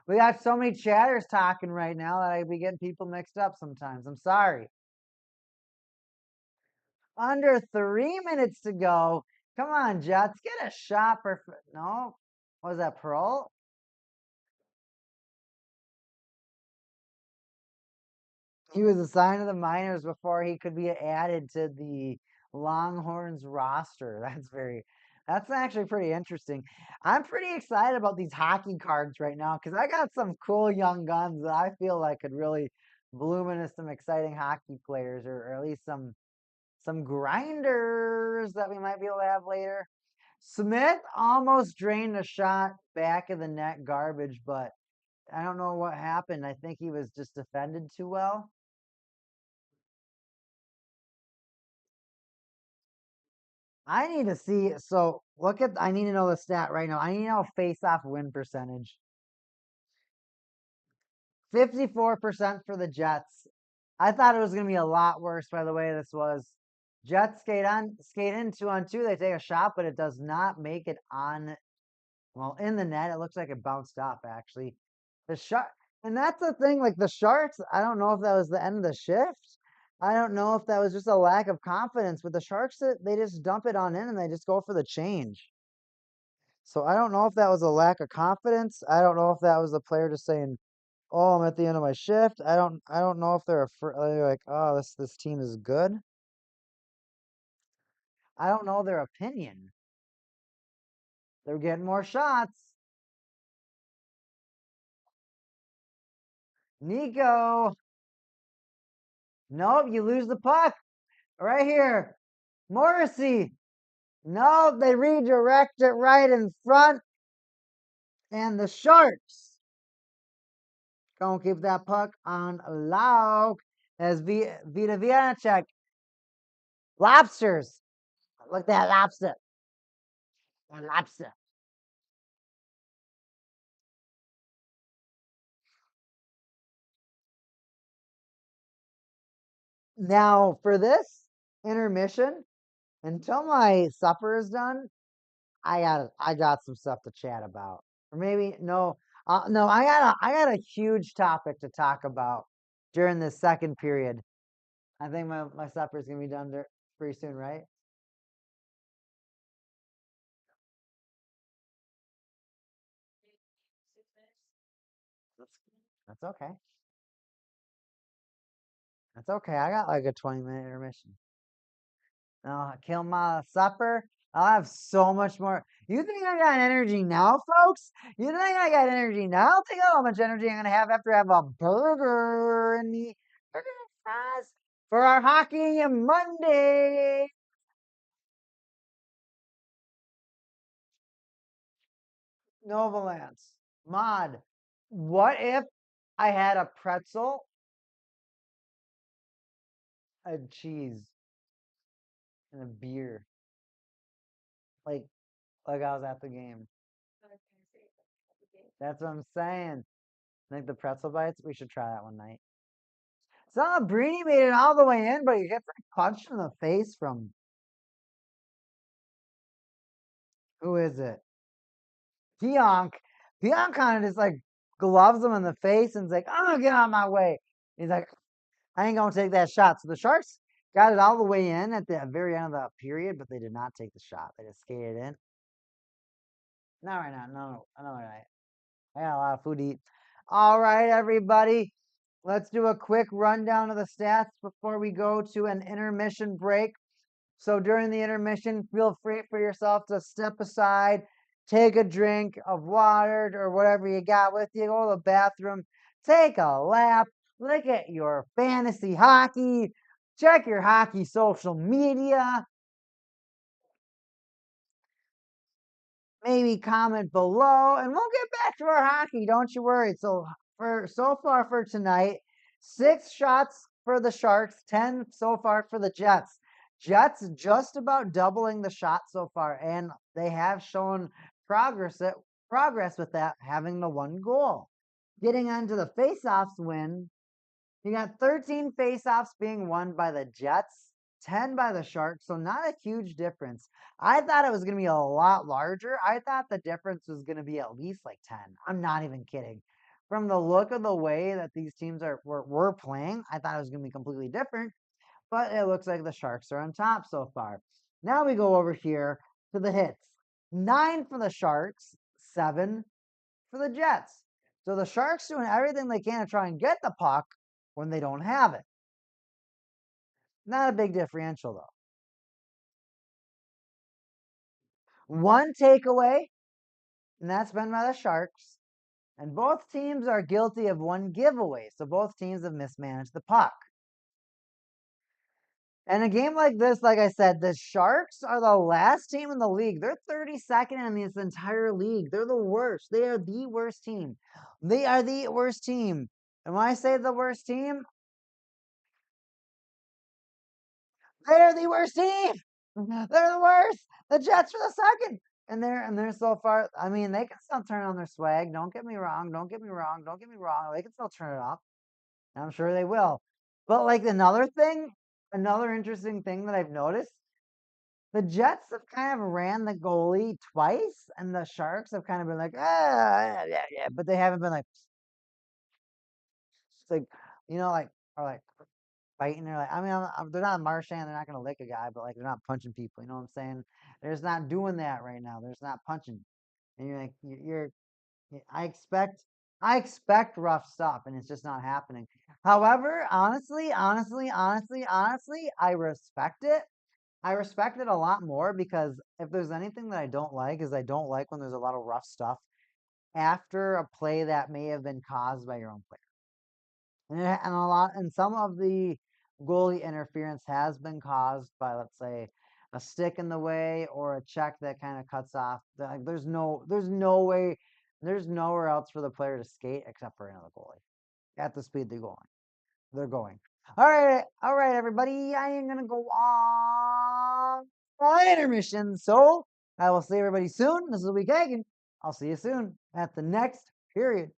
We got so many chatters talking right now that I be getting people mixed up sometimes. I'm sorry. Under 3 minutes to go. Come on, Jets. Get a shot for no. What was that, Pearl? He was a sign of the minors before he could be added to the Longhorns roster. That's actually pretty interesting. I'm pretty excited about these hockey cards right now because I got some cool young guns that I feel like could really bloom into some exciting hockey players, or at least some grinders that we might be able to have later. Smith almost drained a shot back of the net garbage, but I don't know what happened. I think he was just defended too well. I need to see. So I need to know the stat right now. I need to know face-off win percentage. 54% for the Jets. I thought it was going to be a lot worse by the way this was. Jets skate in 2-on-2. They take a shot, but it does not make it in the net. It looks like it bounced off actually. And that's the thing, like the Sharks, I don't know if that was the end of the shift. I don't know if that was just a lack of confidence. With the Sharks, they just dump it on in and they just go for the change. So I don't know if that was a lack of confidence. I don't know if that was the player just saying, "Oh, I'm at the end of my shift." I don't know if they're like, "Oh, this team is good." I don't know their opinion. They're getting more shots. Nico. Nope, you lose the puck. Right here. Morrissey. No, they redirect it right in front. And the Sharks gonna keep that puck on low as Vita Vianacek. Lobsters. Look at that lobster. A lobster. Now for this intermission, until my supper is done, I got some stuff to chat about. Or maybe no, I got a huge topic to talk about during this second period. I think my supper is gonna be done pretty soon, right? That's that's okay. That's okay. I got like a 20-minute intermission. Kill my supper. I'll have so much more. You think I got energy now, folks? You think I got energy now? Think of how much energy I'm gonna have after I have a burger and the burger and fries for our hockey Monday. Nova Lance. Mod. What if I had a pretzel, a cheese, and a beer? Like like I was at the game. That's what I'm saying. Like the pretzel bites, we should try that one night. So Breedy made it all the way in, but he gets punched in the face from who is it? Pionk. Pionk kind of just like gloves him in the face and's like, "I'm gonna get out of my way." He's like, "I ain't gonna take that shot." So the Sharks got it all the way in at the very end of the period, but they did not take the shot. They just skated in. Not right now. No, another night. I got a lot of food to eat. All right, everybody. Let's do a quick rundown of the stats before we go to an intermission break. So during the intermission, feel free for yourself to step aside, take a drink of water or whatever you got with you, go to the bathroom, take a lap, look at your fantasy hockey, check your hockey social media, maybe comment below, and we'll get back to our hockey. Don't you worry. So far for tonight, 6 shots for the Sharks, 10 so far for the Jets. Jets just about doubling the shot so far, and they have shown progress with that, having the 1 goal. Getting onto the faceoffs win, you got 13 faceoffs being won by the Jets, 10 by the Sharks, so not a huge difference. I thought it was going to be a lot larger. I thought the difference was going to be at least like 10. I'm not even kidding. From the look of the way that these teams were playing, I thought it was going to be completely different, but it looks like the Sharks are on top so far. Now we go over here to the hits. 9 for the Sharks, 7 for the Jets. So the Sharks doing everything they can to try and get the puck when they don't have it. Not a big differential though. 1 takeaway, and that's been by the Sharks. And both teams are guilty of 1 giveaway. So both teams have mismanaged the puck. And a game like this, like I said, the Sharks are the last team in the league. They're 32nd in this entire league. They're the worst. They are the worst team. They are the worst team. And when I say the worst team, they're the worst team. They're the worst. The Jets are the second. And they're so far. I mean, they can still turn on their swag. Don't get me wrong. Don't get me wrong. Don't get me wrong. They can still turn it up. I'm sure they will. But like another interesting thing that I've noticed, the Jets have kind of ran the goalie twice, and the Sharks have kind of been like, yeah, but they haven't been like, it's like, like, or like fighting. They're like, I mean, they're not Marchand. They're not going to lick a guy, but like they're not punching people. You know what I'm saying? They're just not doing that right now. They're just not punching. And you're like, I expect rough stuff, and it's just not happening. However, honestly, I respect it. I respect it a lot more because if there's anything that I don't like is I don't like when there's a lot of rough stuff after a play that may have been caused by your own player. And some of the goalie interference has been caused by, let's say, a stick in the way or a check that kind of cuts off. Like, there's nowhere else for the player to skate except for another goalie at the speed they're going. All right, everybody. I am gonna go on intermission. So I will see everybody soon. This is Week Hagen. I'll see you soon at the next period.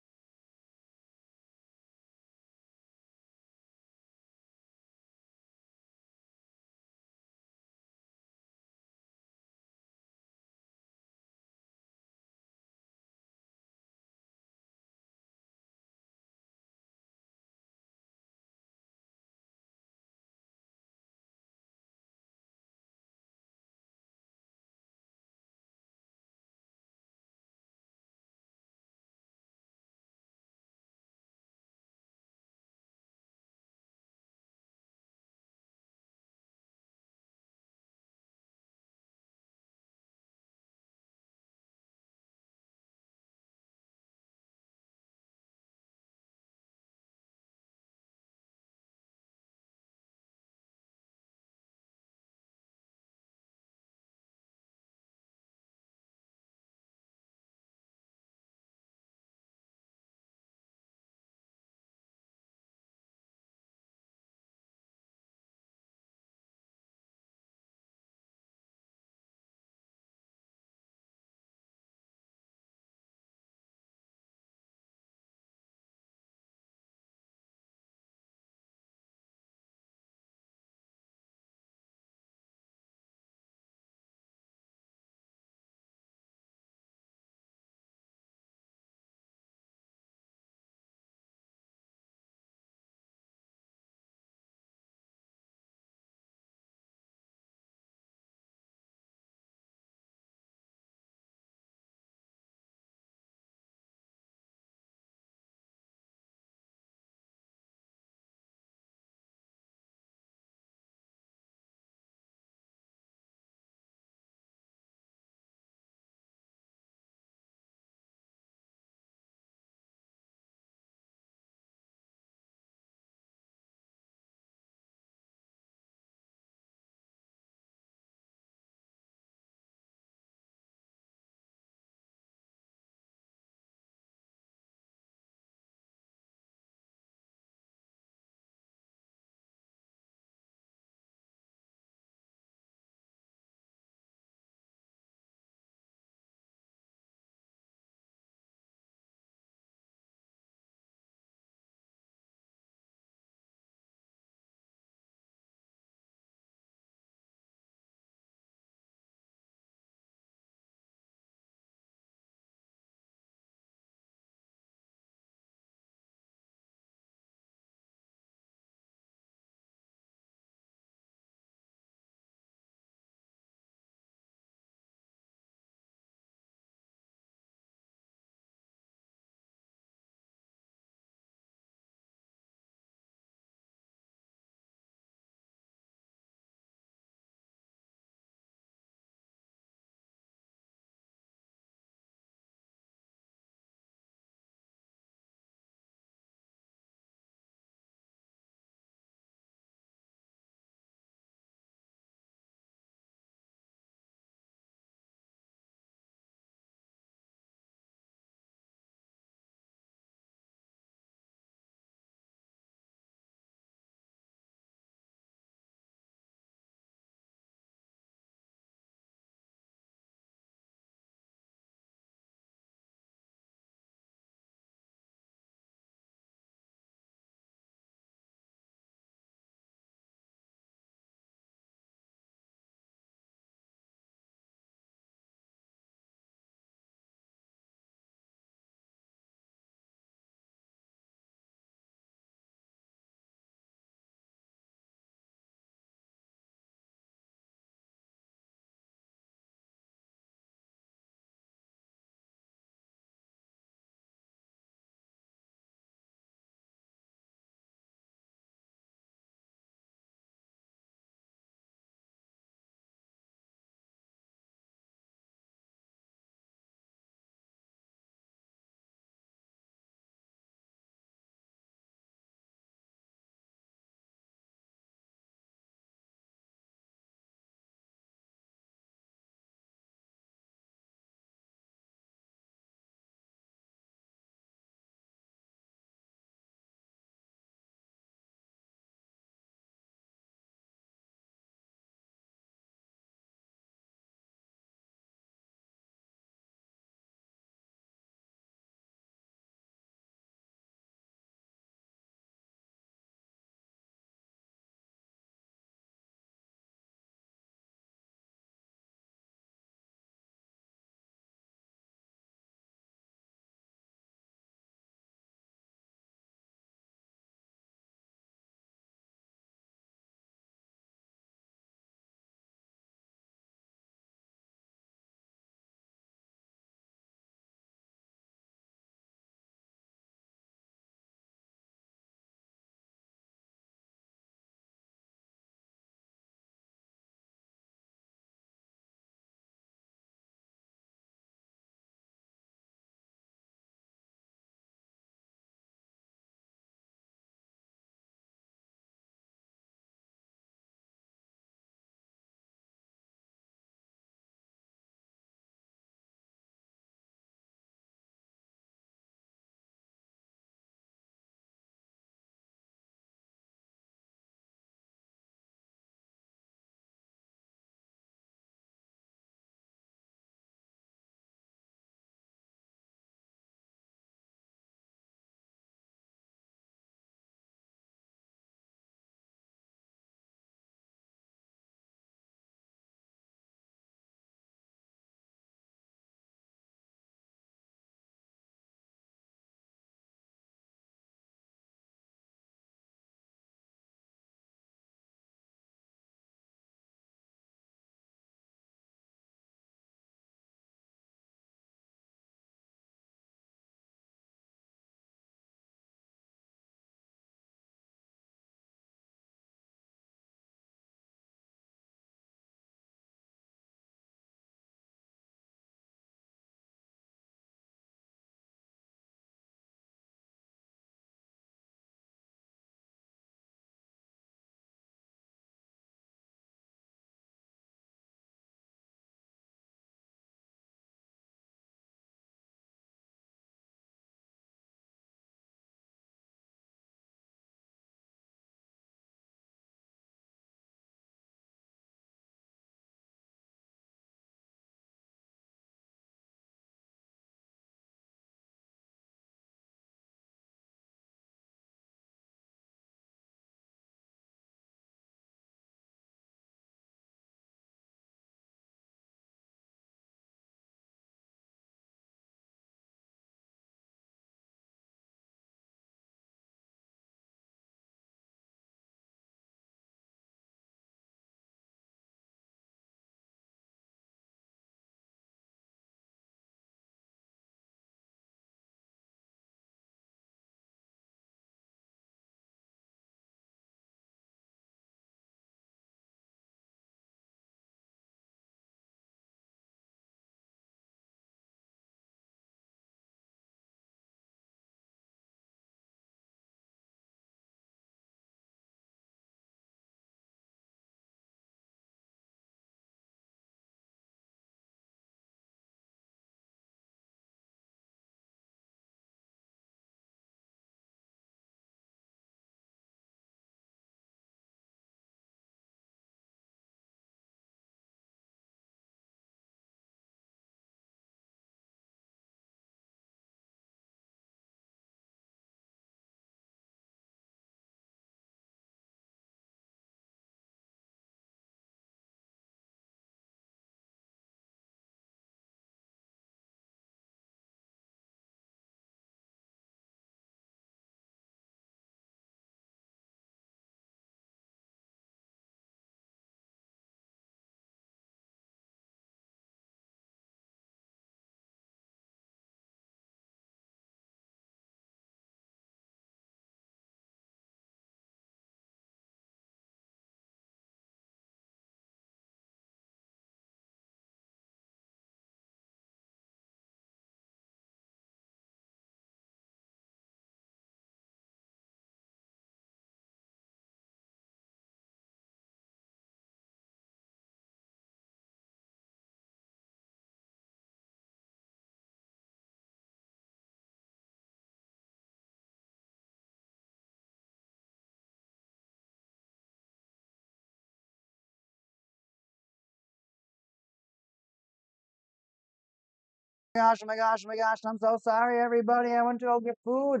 gosh, oh my gosh, oh my gosh. I'm so sorry, everybody. I went to go get food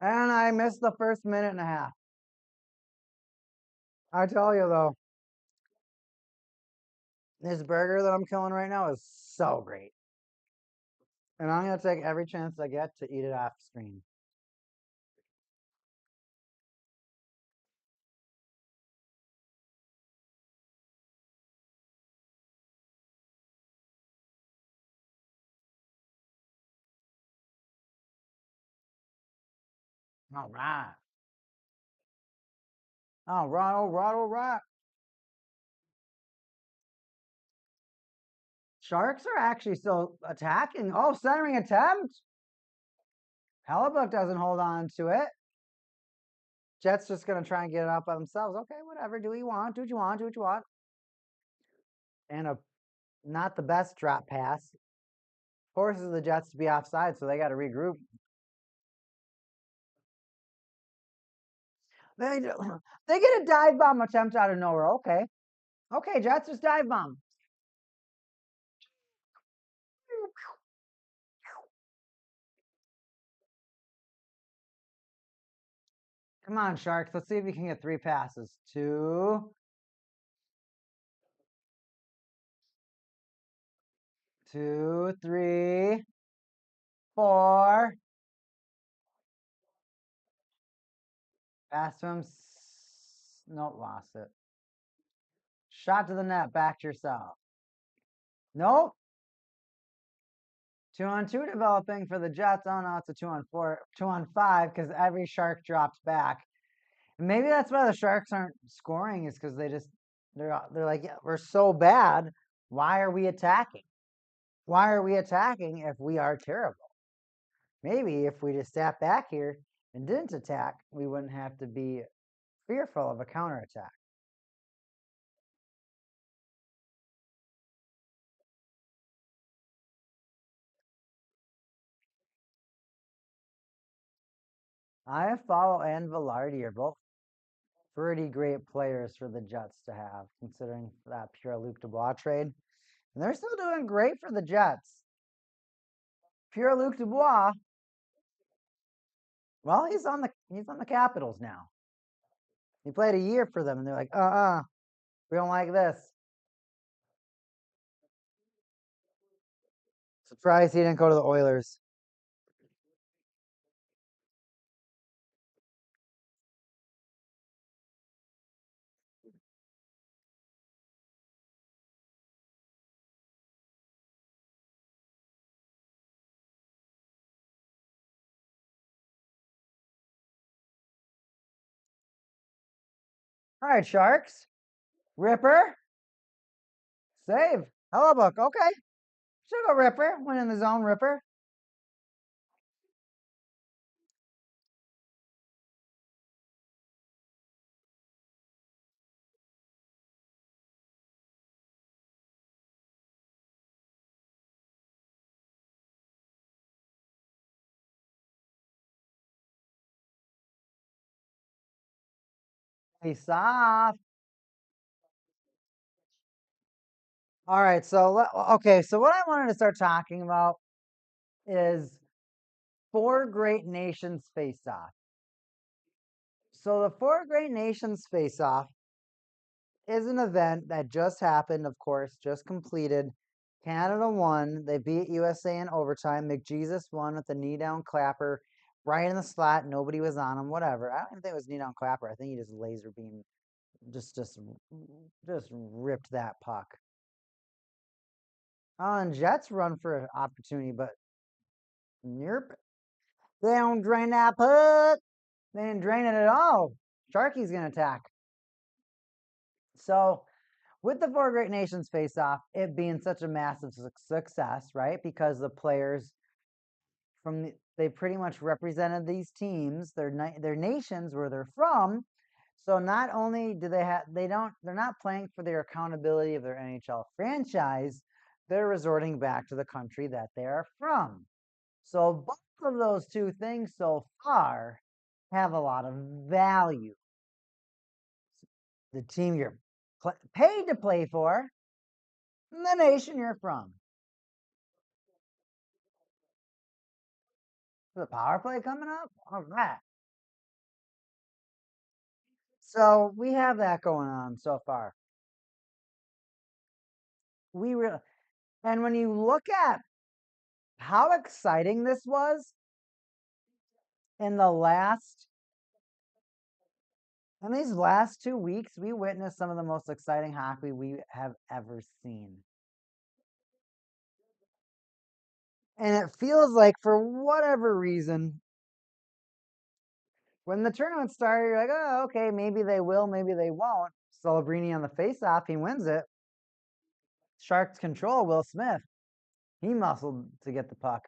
and I missed the first minute and a half. I tell you though, this burger that I'm killing right now is so great. And I'm going to take every chance I get to eat it off screen. All right. All right, all right, all right. Sharks are actually still attacking. Oh, centering attempt. Hellebuck doesn't hold on to it. Jets just going to try and get it out by themselves. Okay, whatever. Do what you want. Do what you want. Do what you want. And a not the best drop pass forces the Jets to be offside, so they got to regroup. They they get a dive bomb attempt out of nowhere. Okay, okay, Jets just dive bomb. Come on, Sharks. Let's see if you can get 3 passes. 2, 2, 3, 4. Pass to him. Nope, lost it. Shot to the net. Back to yourself. Nope. 2-on-2 developing for the Jets. Oh no, it's a 2-on-4, 2-on-5 because every Shark drops back. And maybe that's why the Sharks aren't scoring is because they're like, yeah, we're so bad. Why are we attacking? Why are we attacking if we are terrible? Maybe if we just sat back here and didn't attack, we wouldn't have to be fearful of a counterattack. Iafallo and Velarde are both pretty great players for the Jets to have, considering that Pierre-Luc Dubois trade. And they're still doing great for the Jets. Pierre-Luc Dubois, well, he's on the Capitals now. He played a year for them, and they're like, we don't like this. Surprised he didn't go to the Oilers. All right, Sharks. Ripper. Save. Hellebuck. Okay. Should go Ripper. Went in the zone, Ripper. Face off. All right. So, okay. So, what I wanted to start talking about is 4 great nations face off. So, the 4 great nations face off is an event that just happened, of course, just completed. Canada won. They beat USA in overtime. McJesus won with a knee down clapper right in the slot. Nobody was on him. Whatever. I don't even think it was knee down clapper. I think he just laser beam, just ripped that puck. And Jets run for an opportunity, but nope. They don't drain that puck. They didn't drain it at all. Sharky's gonna attack. So with the 4 great nations face off, it being such a massive success, right? Because the players they pretty much represented these teams, their nations where they're from. So not only do they're not playing for their accountability of their NHL franchise, they're resorting back to the country that they are from. So both of those 2 things so far have a lot of value. The team you're paid to play for, and the nation you're from. The power play coming up? All right. So we have that going on so far. We really, and when you look at how exciting this was in these last 2 weeks, we witnessed some of the most exciting hockey we have ever seen. And it feels like, for whatever reason, when the tournament started, you're like, oh, okay, maybe they will, maybe they won't. Celebrini on the faceoff, he wins it. Sharks control, Will Smith. He muscled to get the puck.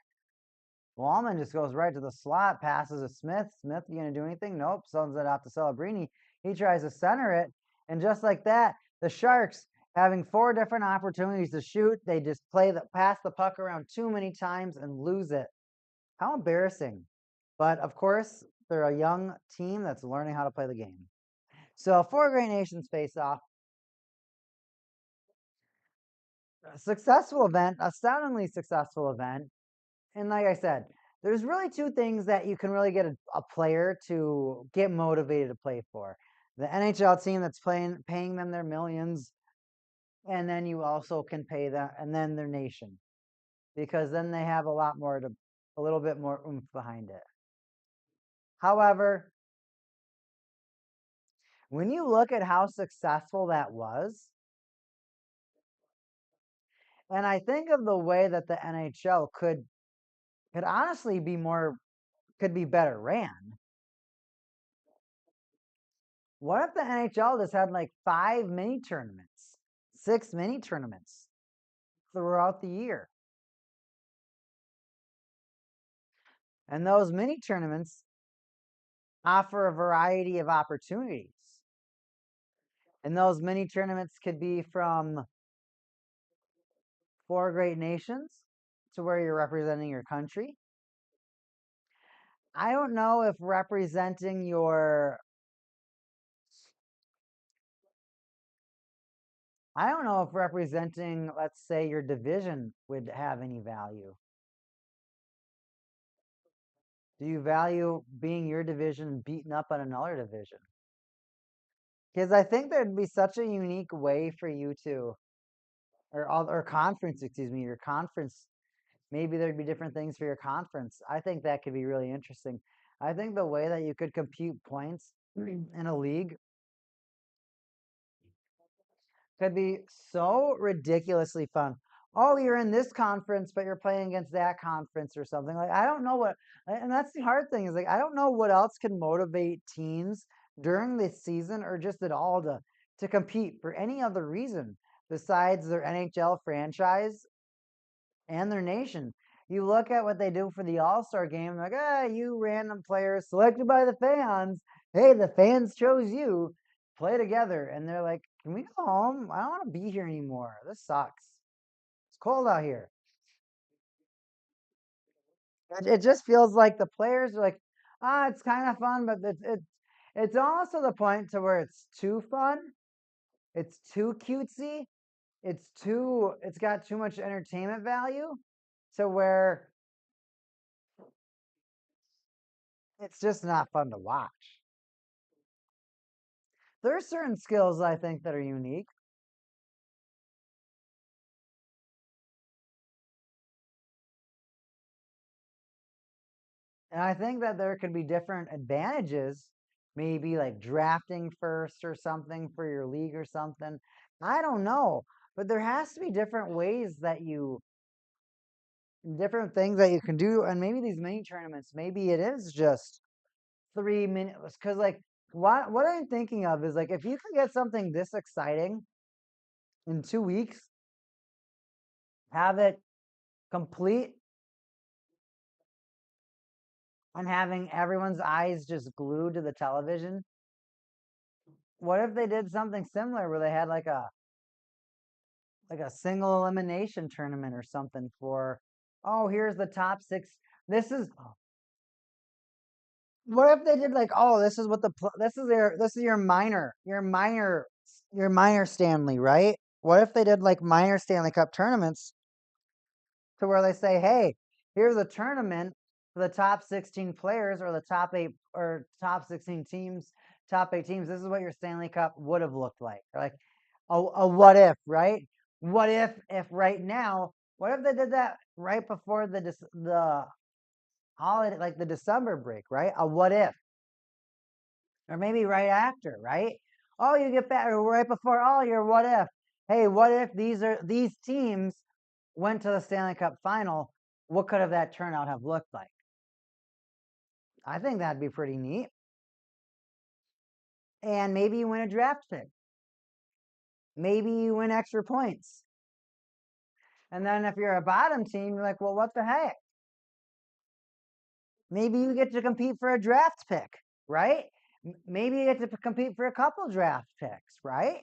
Wallman just goes right to the slot, passes to Smith. Smith, you going to do anything? Nope. Sends it off to Celebrini. He tries to center it. And just like that, the Sharks, having 4 different opportunities to shoot, they just pass the puck around too many times and lose it. How embarrassing. But of course, they're a young team that's learning how to play the game. So 4 Great Nations face off. A successful event, astoundingly successful event. And like I said, there's really 2 things that you can really get a player to get motivated to play for. The NHL team that's paying them their millions, and then you also can pay them, and then their nation, because then they have a little bit more oomph behind it. However, when you look at how successful that was, and I think of the way that the NHL could honestly could be better ran. What if the NHL just had like 5 mini tournaments, 6 mini tournaments throughout the year? And those mini tournaments offer a variety of opportunities. And those mini tournaments could be from 4 Great Nations to where you're representing your country. I don't know if representing let's say, your division would have any value. Do you value being your division beaten up on another division? Because I think there'd be such a unique way for you to, or conference, excuse me, your conference. Maybe there'd be different things for your conference. I think that could be really interesting. I think the way that you could compute points in a league could be so ridiculously fun. Oh, you're in this conference, but you're playing against that conference or something. Like, I don't know what, and that's the hard thing, is like, I don't know what else can motivate teams during this season, or just at all, to compete for any other reason besides their NHL franchise and their nation. You look at what they do for the All-Star game, like, you random players selected by the fans. Hey, the fans chose you. Play together. And they're like, can we go home? I don't want to be here anymore. This sucks. It's cold out here. It just feels like the players are like, it's kind of fun, but it's also the point to where it's too fun. It's too cutesy. It's got too much entertainment value to where it's just not fun to watch. There are certain skills, I think, that are unique. And I think that there could be different advantages, maybe like drafting first or something for your league or something. I don't know. But there has to be different things that you can do. And maybe these mini tournaments, maybe it is just 3 minutes. Because, like, what I'm thinking of is, like, if you can get something this exciting in 2 weeks, have it complete, and having everyone's eyes just glued to the television. What if they did something similar where they had like a single elimination tournament or something for, oh, here's the top 6. This is What if they did like, oh, this is what this is your minor Stanley, right? What if they did like minor Stanley Cup tournaments to where they say, hey, here's a tournament for the top 16 players or the top 8 or top 16 teams, top 8 teams, this is what your Stanley Cup would have looked like. Like a what if, right? What if right now, what if they did that right before the holiday, like the December break, right? A what if, or maybe right after, right? Oh, you get back right before. Oh, your what if? Hey, what if these teams went to the Stanley Cup final? What could have that turnout have looked like? I think that'd be pretty neat. And maybe you win a draft pick. Maybe you win extra points. And then if you're a bottom team, you're like, well, what the heck? Maybe you get to compete for a draft pick, right? Maybe you get to compete for a couple draft picks, right?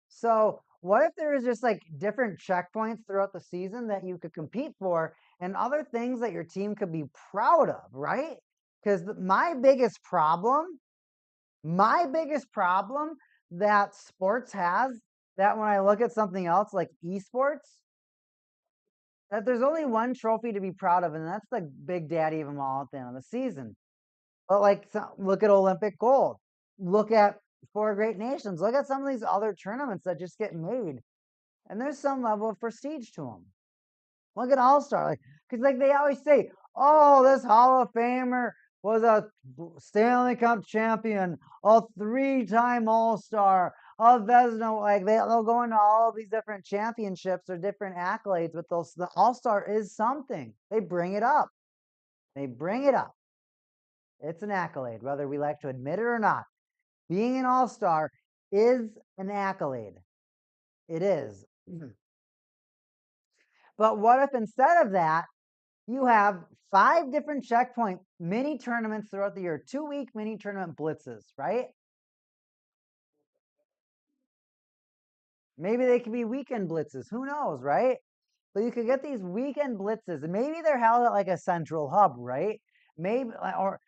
So what if there is just like different checkpoints throughout the season that you could compete for and other things that your team could be proud of, right? Because my biggest problem that sports has, that when I look at something else like esports, that there's only one trophy to be proud of, and that's the big daddy of them all at the end of the season. But like, look at Olympic gold. Look at Four Great Nations. Look at some of these other tournaments that just get made, and there's some level of prestige to them. Look at All Star, like, because like they always say, oh, this Hall of Famer was a Stanley Cup champion, a 3-time All Star, a Vezina. Like they'll go into all these different championships or different accolades, but the All Star is something. They bring it up. They bring it up. It's an accolade, whether we like to admit it or not. Being an All Star is an accolade. It is. But what if instead of that, you have 5 different checkpoint mini tournaments throughout the year, 2-week mini tournament blitzes, right? Maybe they could be weekend blitzes. Who knows, right? But you could get these weekend blitzes, and maybe they're held at like a central hub, right? Maybe, or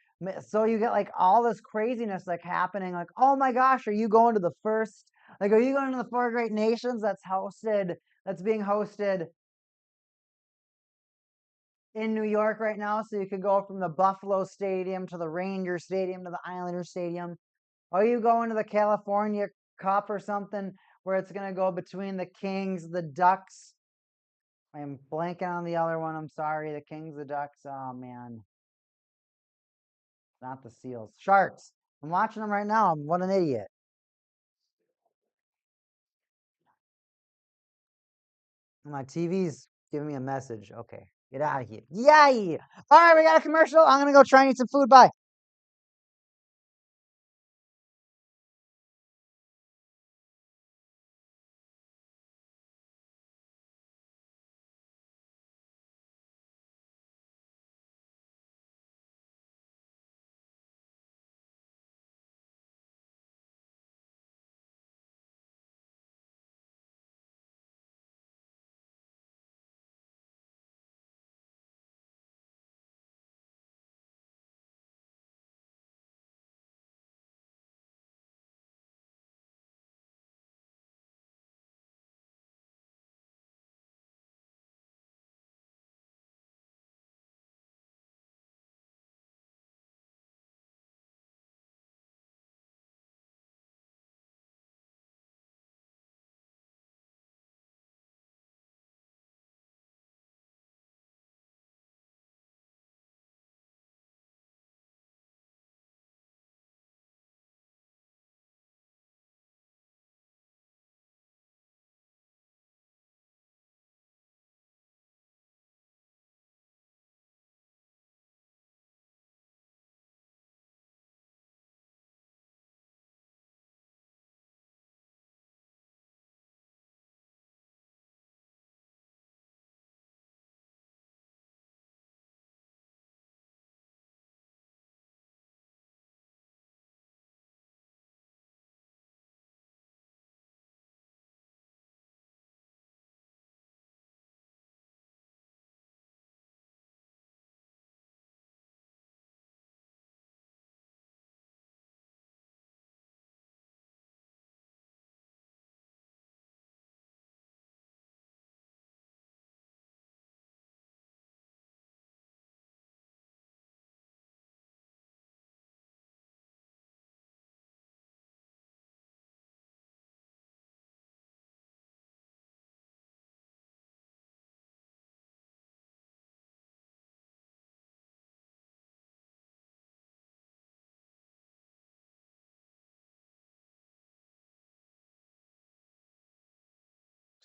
so you get like all this craziness like happening. Like, oh my gosh, are you going to the first? Like, are you going to the Four Great Nations that's being hosted in New York right now? So you could go from the Buffalo Stadium to the Ranger Stadium to the Islander Stadium. Are you going to the California Cup or something where it's going to go between the Kings, the Ducks? I'm blanking on the other one. I'm sorry. The Kings, the Ducks. Oh, man. Not the Seals. Sharks. I'm watching them right now. What an idiot. My TV's giving me a message. Okay. Get out of here. Yay! All right, we got a commercial. I'm going to go try and eat some food. Bye.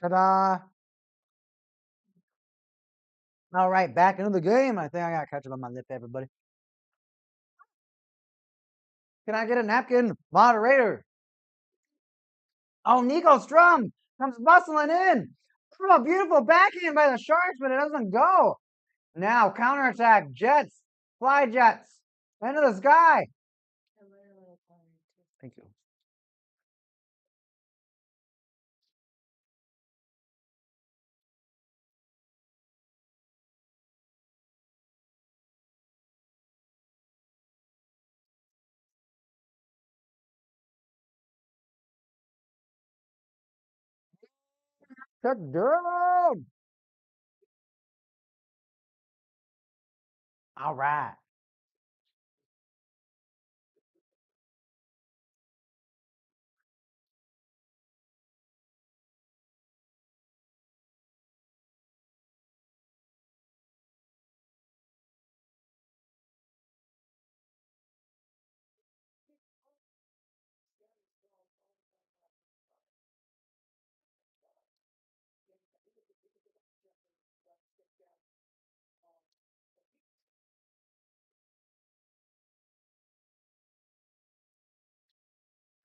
Ta-da! All right, back into the game. I think I got ketchup on my lip, everybody. Can I get a napkin? Moderator. Oh, Nico Strum comes bustling in. Oh, a beautiful backhand by the Sharks, but it doesn't go. Now, counterattack. Jets. Fly Jets. Into the sky. Thank you. Check down. All right.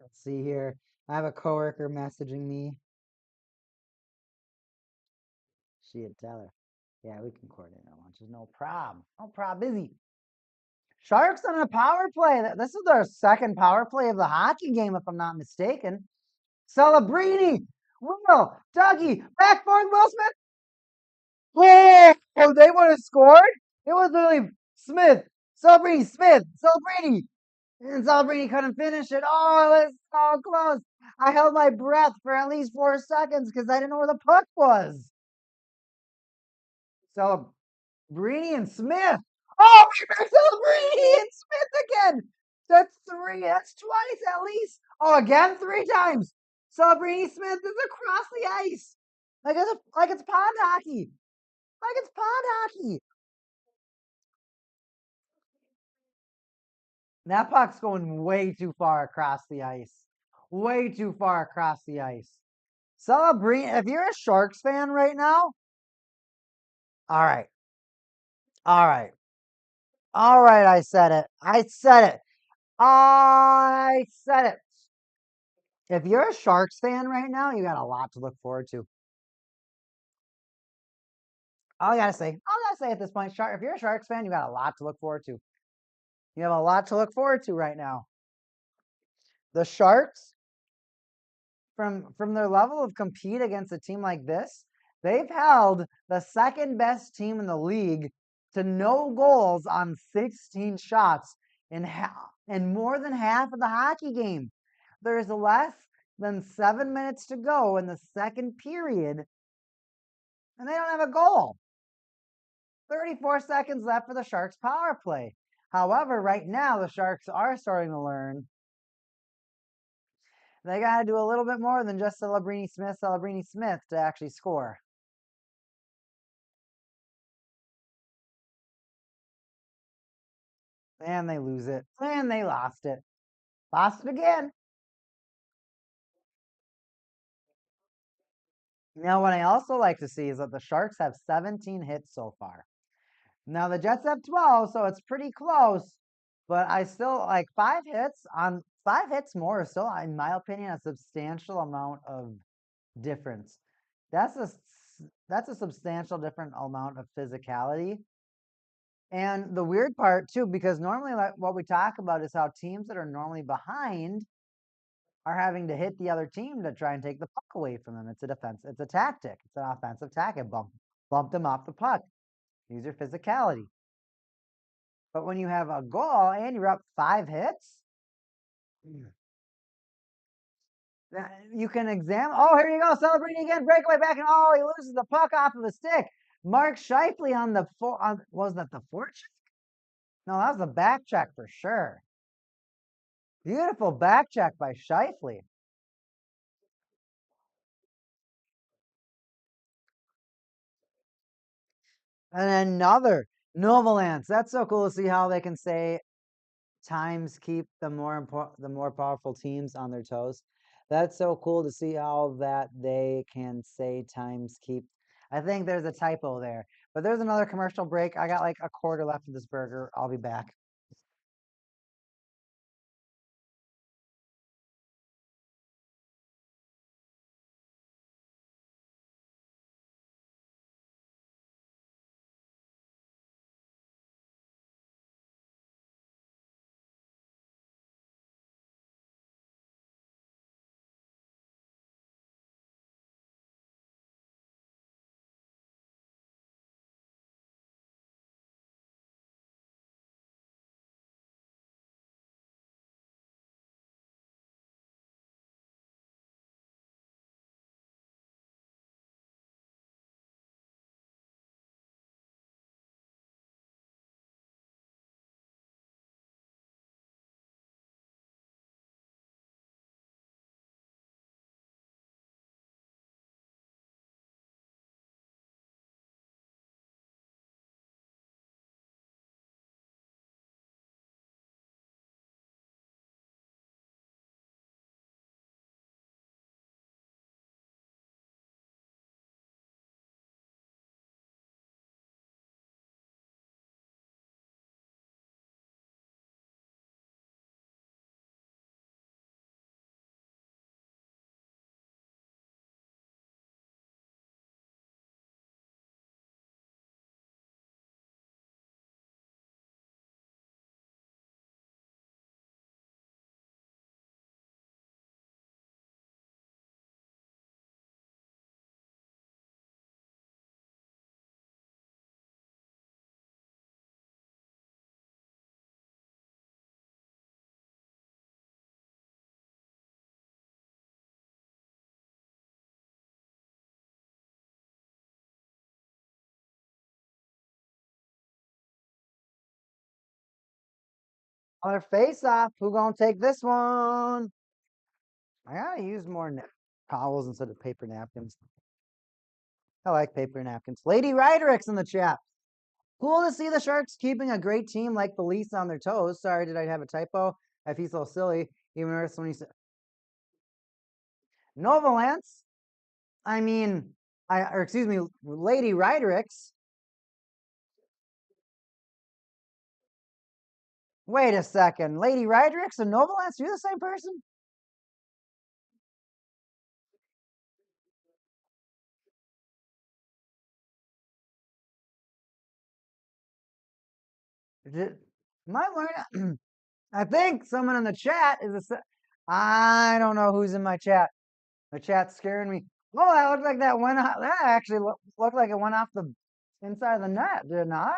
Let's see here. I have a coworker messaging me. She'd tell her. Yeah, we can coordinate our lunches. No problem. No problem. Busy. Sharks on a power play. This is their second power play of the hockey game, if I'm not mistaken. Celebrini. Will. Dougie. Back forth. Will Smith. Oh, they would have scored. It was literally Smith. Celebrini. Smith. Celebrini. And Celebrini couldn't finish it. Oh, it was so close. I held my breath for at least 4 seconds because I didn't know where the puck was. Celebrini and Smith. Oh, Celebrini and Smith again. That's 3. That's twice at least. Oh, again 3 times. Celebrini Smith is across the ice. Like it's pond hockey. Like it's pond hockey. That puck's going way too far across the ice. Way too far across the ice. Celebrini, if you're a Sharks fan right now, all right. All right. All right, I said it. I said it. I said it. If you're a Sharks fan right now, you got a lot to look forward to. All I gotta say at this point, if you're a Sharks fan, you got a lot to look forward to. You have a lot to look forward to right now. The Sharks, from their level of compete against a team like this, they've held the second best team in the league to no goals on 16 shots in more than half of the hockey game. There's less than 7 minutes to go in the second period, and they don't have a goal. 34 seconds left for the Sharks power play. However, right now the Sharks are starting to learn they got to do a little bit more than just Celebrini Smith to actually score. And they lose it. And they lost it. Lost it again. Now, what I also like to see is that the Sharks have 17 hits so far. Now, the Jets have 12, so it's pretty close. But I still like 5 hits more is still, in my opinion, a substantial amount of difference. That's a substantial different amount of physicality. And the weird part too, because normally like what we talk about is how teams that are normally behind are having to hit the other team to try and take the puck away from them. It's a tactic. It's an offensive tactic. Bump them off the puck. Use your physicality. But when you have a goal and you're up 5 hits, you can examine. Oh, here you go, celebrating again, breakaway back, and oh, he loses the puck off of the stick. Mark Scheifele on the was that the forecheck? No, that was the back check for sure. Beautiful back check by Scheifele. And another Novalance. That's so cool to see how they can say times keep the more powerful teams on their toes. That's so cool to see how that they can say times keep. I think there's a typo there, but there's another commercial break. I got like a quarter left of this burger. I'll be back. Our face off. Who gonna take this one? I gotta use more towels instead of paper napkins. I like paper napkins. Lady Ryderix in the chat. Cool to see the Sharks keeping a great team like the Leafs on their toes. Sorry, did I have a typo? I feel so silly. Even worse when he said Nova Lance. I mean, or excuse me, Lady Ryderix. Wait a second. Lady Ryderix and Nova Lance, you're the same person? Am I learning? I think someone in the chat is a. I don't know who's in my chat. The chat's scaring me. Oh, that looked like that went off. That actually looked like it went off the inside of the net, did it not?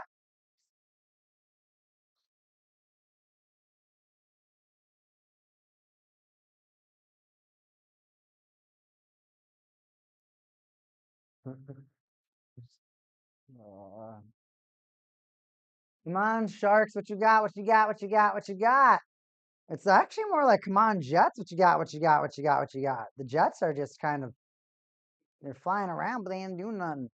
Uh, Come on, Sharks, what you got? What you got? What you got? What you got? It's actually more like, come on, Jets, what you got? What you got? What you got? What you got? The Jets are just kind of, they're flying around, but they ain't doing nothing.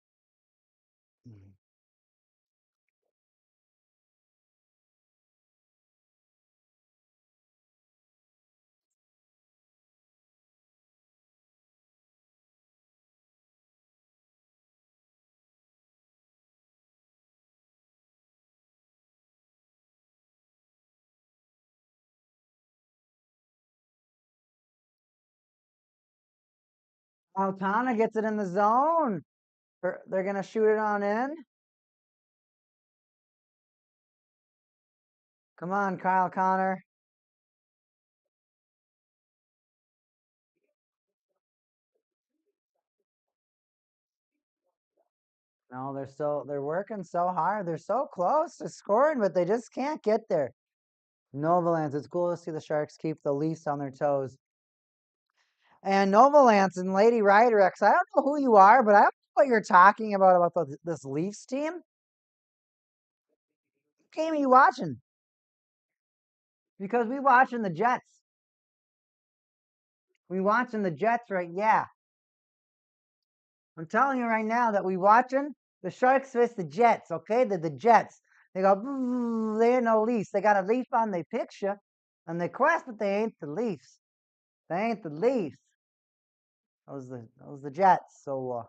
Altana gets it in the zone. They're going to shoot it on in. Come on, Kyle Connor. No, they're working so hard. They're so close to scoring, but they just can't get there. Novalance, it's cool to see the Sharks keep the Leafs on their toes. And Novalance and Lady Ryderx, I don't know who you are, but I don't know what you're talking about this Leafs team. What game are you watching? Because we watching the Jets. We watching the Jets, right? Yeah. I'm telling you right now that we watching the Sharks versus the Jets, okay? The Jets. They go, they ain't no Leafs. They got a Leaf on their picture, and they quest, but they ain't the Leafs. They ain't the Leafs. That was the Jets. So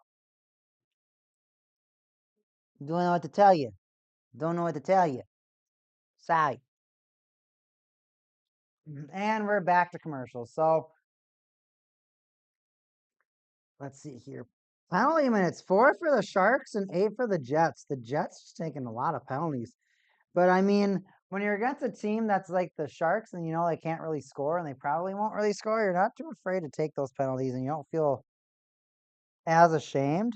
don't know what to tell you. Don't know what to tell you. Sorry. And we're back to commercials. So let's see here. Penalty minutes 4 for the Sharks and 8 for the Jets. The Jets just taking a lot of penalties. But I mean, when you're against a team that's like the Sharks and you know they can't really score and they probably won't really score, you're not too afraid to take those penalties and you don't feel as ashamed.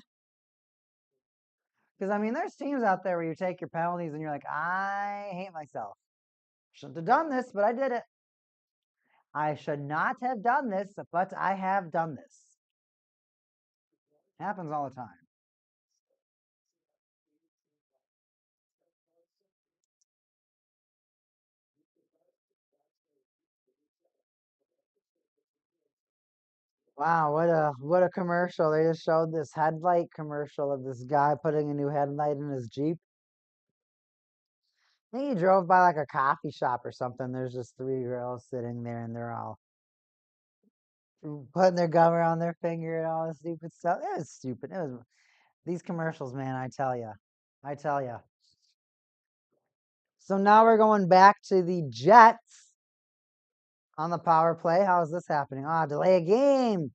Because I mean, there's teams out there where you take your penalties and you're like, I hate myself. Shouldn't have done this, but I did it. I should not have done this, but I have done this. Happens all the time. Wow, what a commercial. They just showed this headlight commercial of this guy putting a new headlight in his Jeep. I think he drove by like a coffee shop or something. There's just 3 girls sitting there and they're all putting their gum around their finger and all this stupid stuff. It was stupid. It was these commercials, man, I tell you. I tell you. So now we're going back to the Jets on the power play. How is this happening? Delay a game.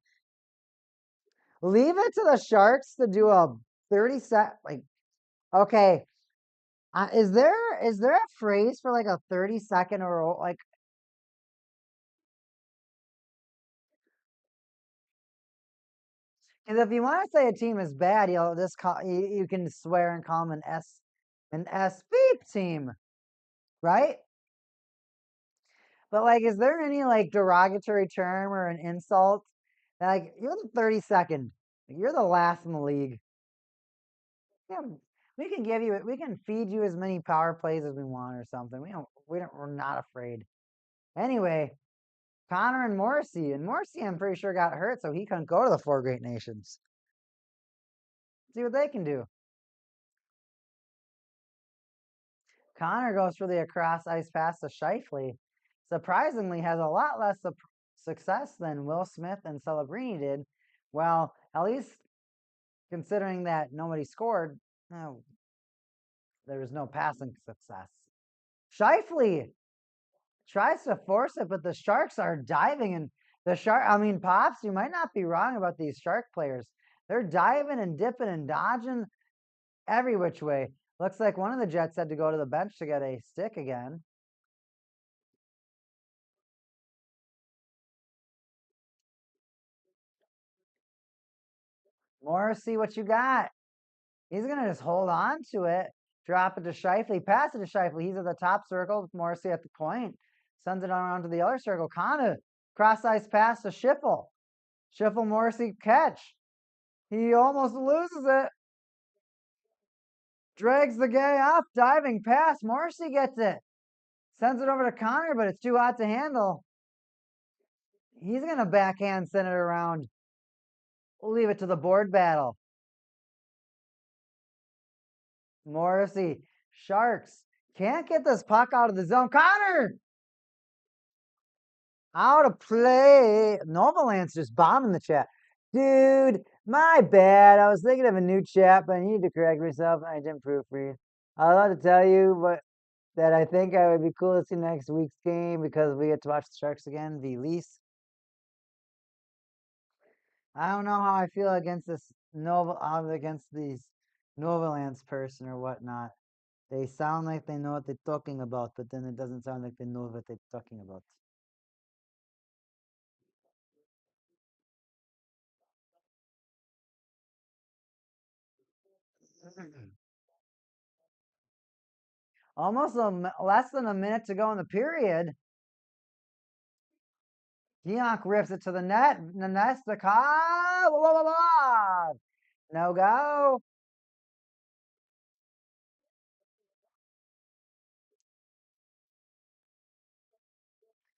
Leave it to the Sharks to do a 30-second, like, okay. Is there a phrase for like a 30-second or like? Because if you want to say a team is bad, you'll just you can swear and call them an S beep team, right? But like, is there any like derogatory term or an insult? Like, you're the 32nd. You're the last in the league. Yeah, we can give you, we can feed you as many power plays as we want or something. We're not afraid. Anyway, Connor and Morrissey. And Morrissey, I'm pretty sure, got hurt, so he couldn't go to the Four Great Nations. See what they can do. Connor goes for the across ice pass to Shifley. Surprisingly, has a lot less success than Will Smith and Celebrini did. Well, at least considering that nobody scored, oh, there was no passing success. Shifley tries to force it, but the Sharks are diving and Pops, you might not be wrong about these Shark players. They're diving and dipping and dodging every which way. Looks like one of the Jets had to go to the bench to get a stick again. Morrissey, what you got? He's going to just hold on to it, drop it to Shifley, pass it to Shifley. He's at the top circle, Morrissey at the point. Sends it around to the other circle. Kana, cross-ice pass to Schiffel. Schiffel, Morrissey, catch. He almost loses it. Drags the guy off, diving pass. Morrissey gets it. Sends it over to Connor, but it's too hot to handle. He's going to backhand send it around. We'll leave it to the board battle. Morrissey, Sharks can't get this puck out of the zone. Connor! Out of play. Novalance just bombing the chat. Dude, my bad. I was thinking of a new chat, but I need to correct myself. I didn't proofread. I was about to tell you that I think I would be cool to see next week's game because we get to watch the Sharks again, the Leafs. I don't know how I feel against against these Novalance person or whatnot. They sound like they know what they're talking about, but then it doesn't sound like they know what they're talking about. Almost less than a minute to go in the period. Gionk rips it to the net. Nanestakov. No go.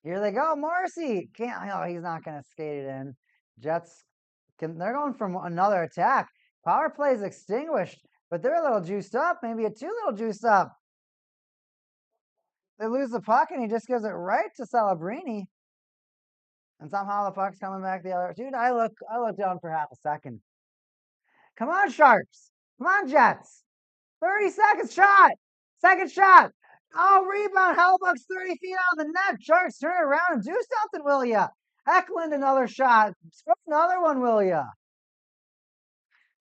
Here they go. Morrissey. Can't. Oh, he's not going to skate it in. Jets. They're going from another attack. Power play is extinguished, but they're a little juiced up. Maybe a too little juiced up. They lose the puck, and he just gives it right to Celebrini. And somehow the puck's coming back the other. Dude, I look down for half a second. Come on, Sharks. Come on, Jets. 30 seconds shot. Second shot. Oh, rebound. Hellbuck's 30 feet out of the net. Sharks turn it around and do something, will ya? Eklund, another shot. Another one, will ya?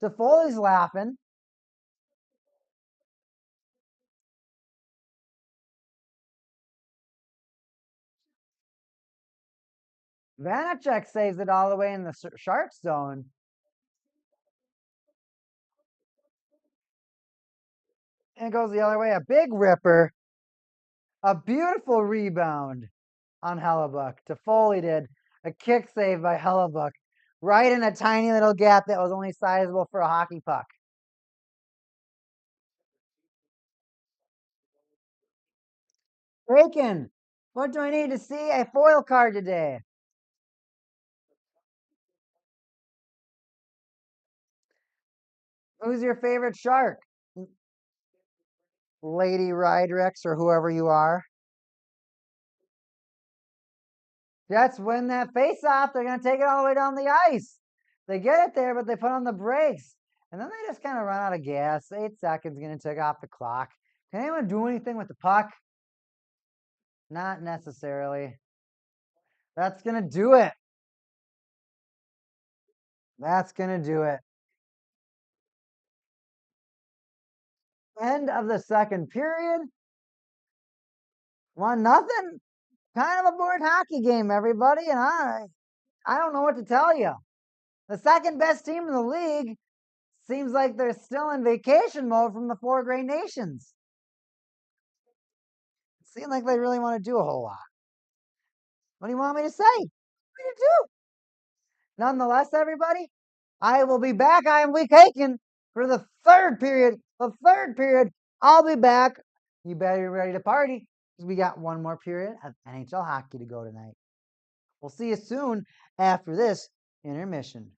Toffoli's laughing. Vanacek saves it all the way in the Sharks zone. And it goes the other way. A big ripper. A beautiful rebound on Hellebuck. Toffoli did. A kick save by Hellebuck. Right in a tiny little gap that was only sizable for a hockey puck. Bacon, what do I need to see? A foil card today. Who's your favorite shark? Lady Rydrix or whoever you are. Jets win that face-off. They're going to take it all the way down the ice. They get it there, but they put on the brakes. And then they just kind of run out of gas. 8 seconds going to take off the clock. Can anyone do anything with the puck? Not necessarily. That's going to do it. That's going to do it. End of the second period. 1-0. Kind of a boring hockey game, everybody. And I don't know what to tell you. The second best team in the league seems like they're still in vacation mode from the 4 great nations. It seems like they really want to do a whole lot. What do you want me to say? What do you do? Nonetheless, everybody, I will be back. I am week Aiken for the third period. The third period, I'll be back. You better be ready to party because we got one more period of NHL hockey to go tonight. We'll see you soon after this intermission.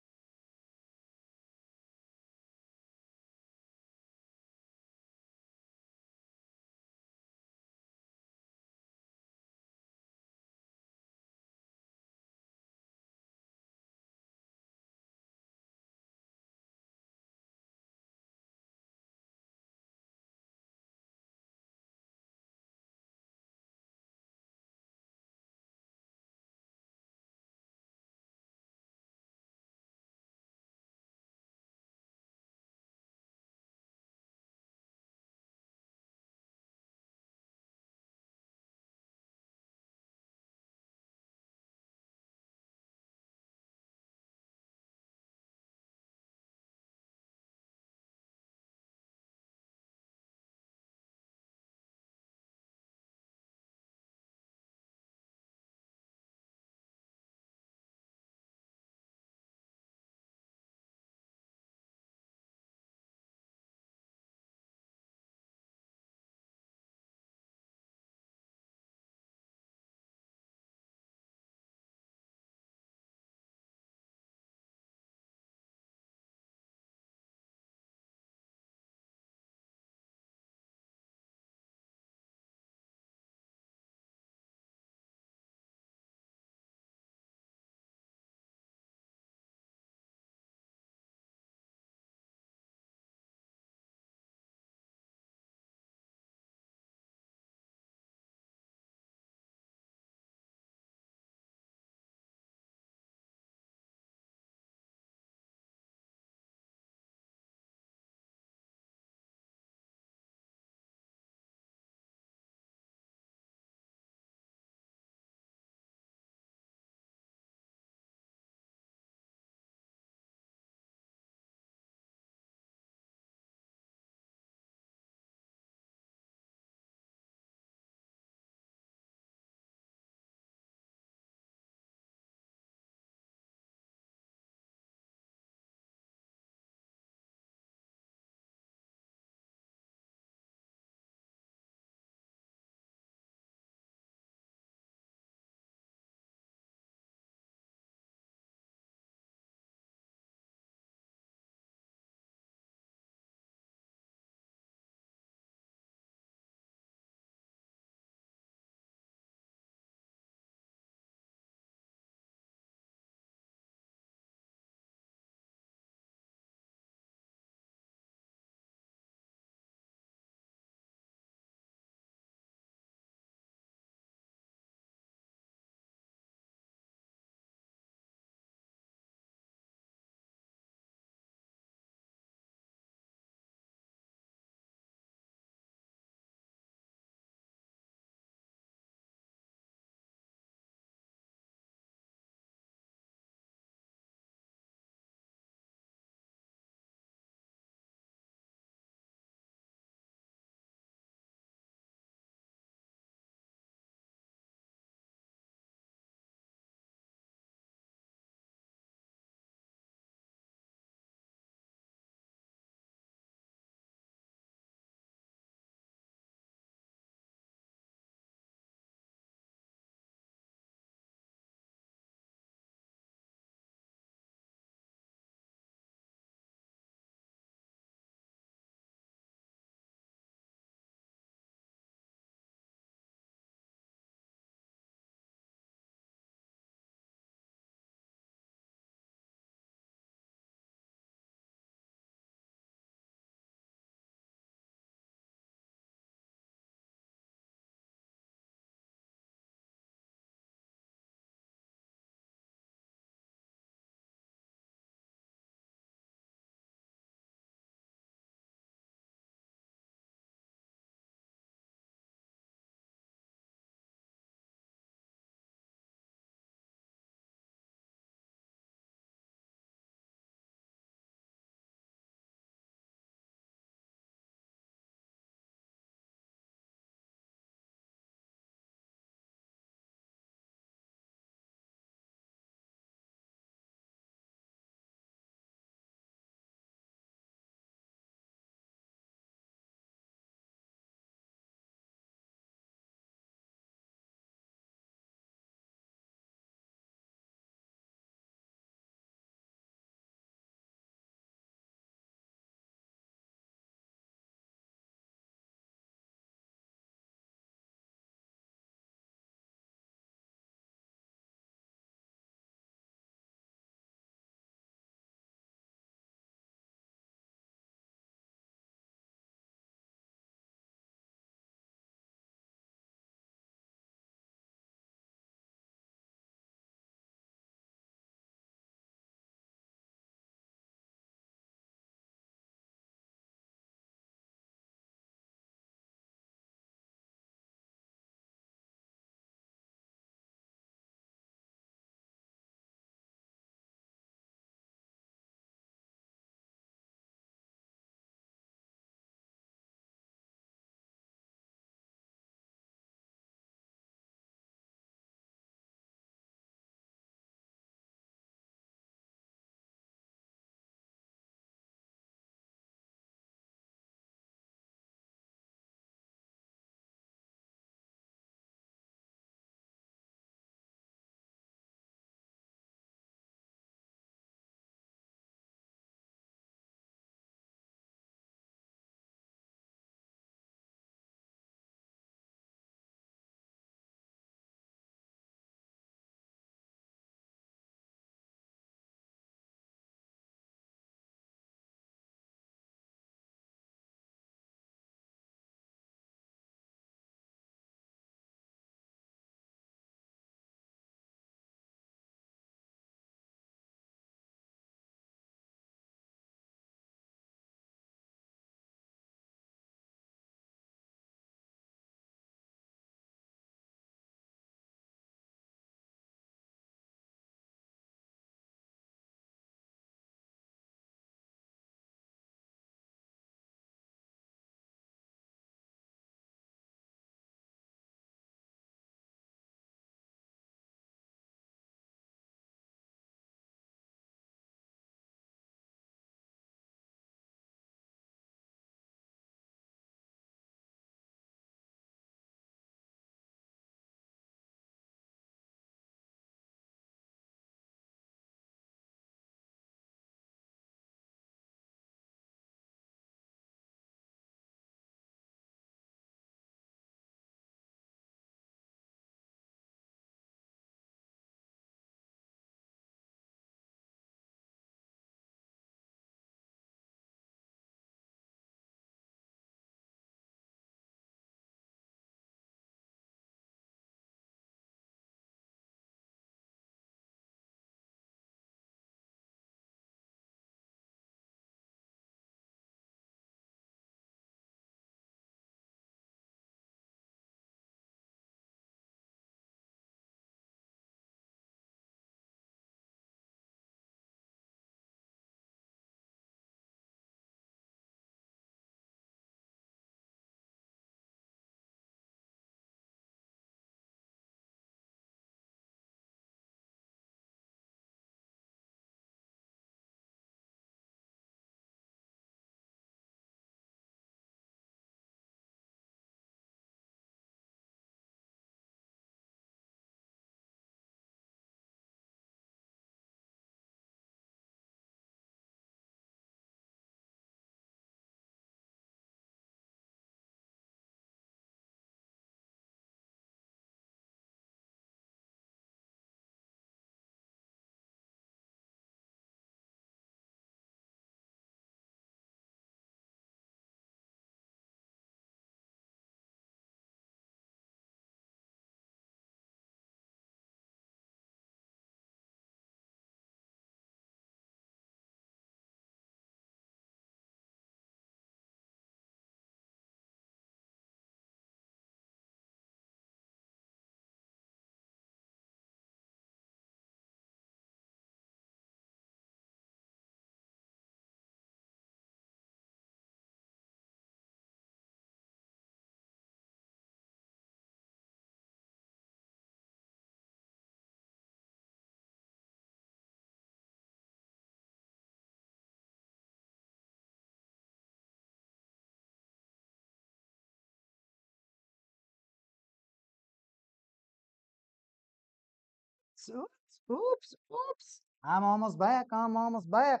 Oops, oops, oops. I'm almost back. I'm almost back.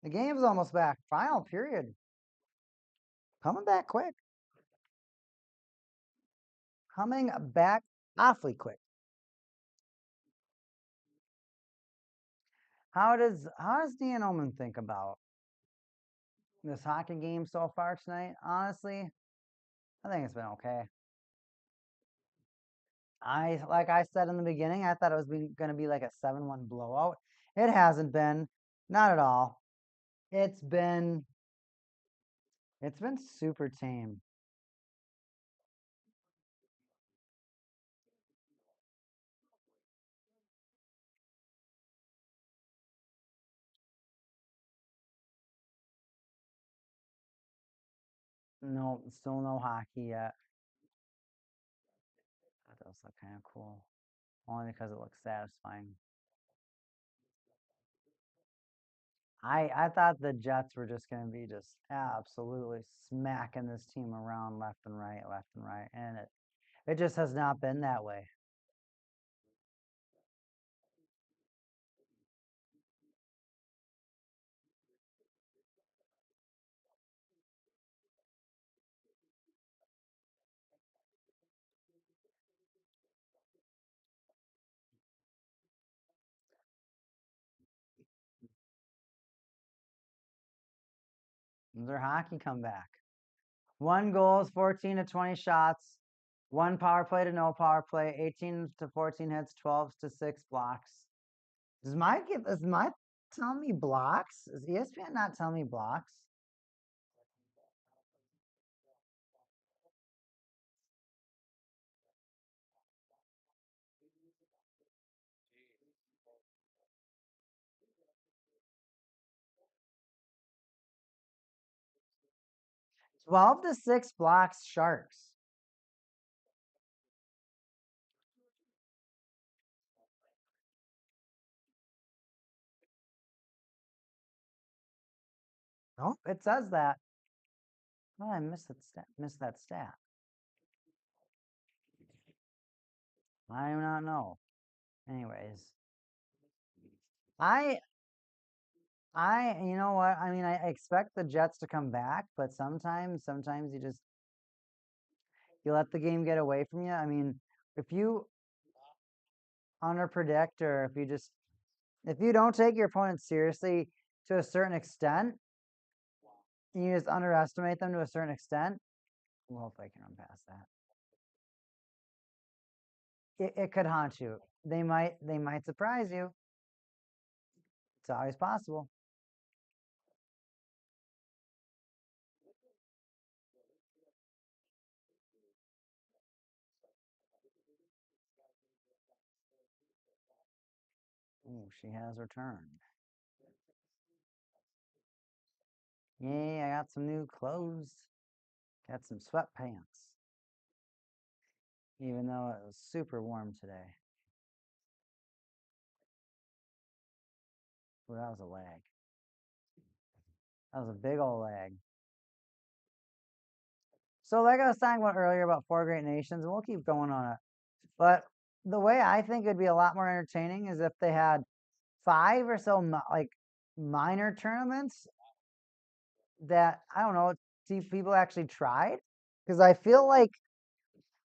The game's almost back. Final period. Coming back quick. Coming back awfully quick. How does Dan Oman think about this hockey game so far tonight? Honestly, I think it's been okay. Like I said in the beginning, I thought it was going to be like a 7-1 blowout. It hasn't been, not at all. It's been super tame. No, still no hockey yet. That does look kind of cool, only because it looks satisfying. I thought the Jets were just going to be just absolutely smacking this team around left and right, and it just has not been that way. Their hockey comeback. 1 goals, 14 to 20 shots, 1 power play to no power play, 18 to 14 hits, 12 to 6 blocks. Is my telling me blocks? Is ESPN not telling me blocks? 12 to 6 blocks, Sharks. Oh, it says that. Oh, I missed that stat. Missed that stat. I do not know. Anyways, I you know what? I mean, I expect the Jets to come back, but sometimes you let the game get away from you. I mean, if you underpredict or if you don't take your opponent seriously to a certain extent, and you just underestimate them to a certain extent, well, hope I can run past that. It could haunt you. They might surprise you. It's always possible. Ooh, she has returned. Yay, I got some new clothes. Got some sweatpants. Even though it was super warm today. Ooh, that was a lag. That was a big old lag. So like I was talking about earlier about Four Great Nations, and we'll keep going on it. But the way I think it'd be a lot more entertaining is if they had 5 or so like minor tournaments that I don't know, see if people actually tried. Because I feel like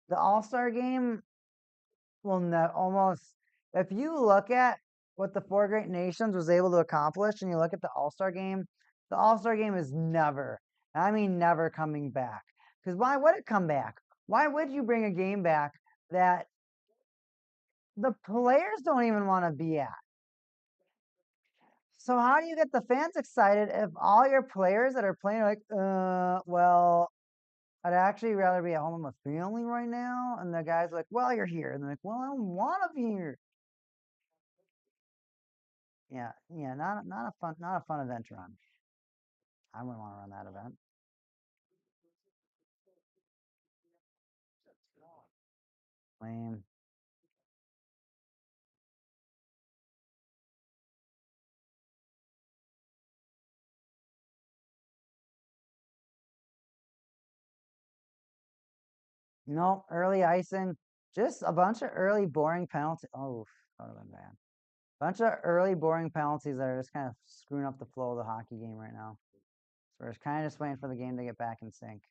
the All-Star game will almost, if you look at what the Four Great Nations was able to accomplish and you look at the All-Star game is never, I mean never coming back. Because why would it come back? Why would you bring a game back that the players don't even want to be at? So how do you get the fans excited if all your players that are playing are like, well, I'd actually rather be at home with my family right now. And the guy's like, well, you're here. And they're like, well, I don't want to be here. Yeah, yeah, not a fun event to run. I wouldn't want to run that event. Lame. No, early icing. Just a bunch of early boring penalty. Oh, That would have been bad. Bunch of early boring penalties that are just kind of screwing up the flow of the hockey game right now. So we're just kind of just waiting for the game to get back in sync.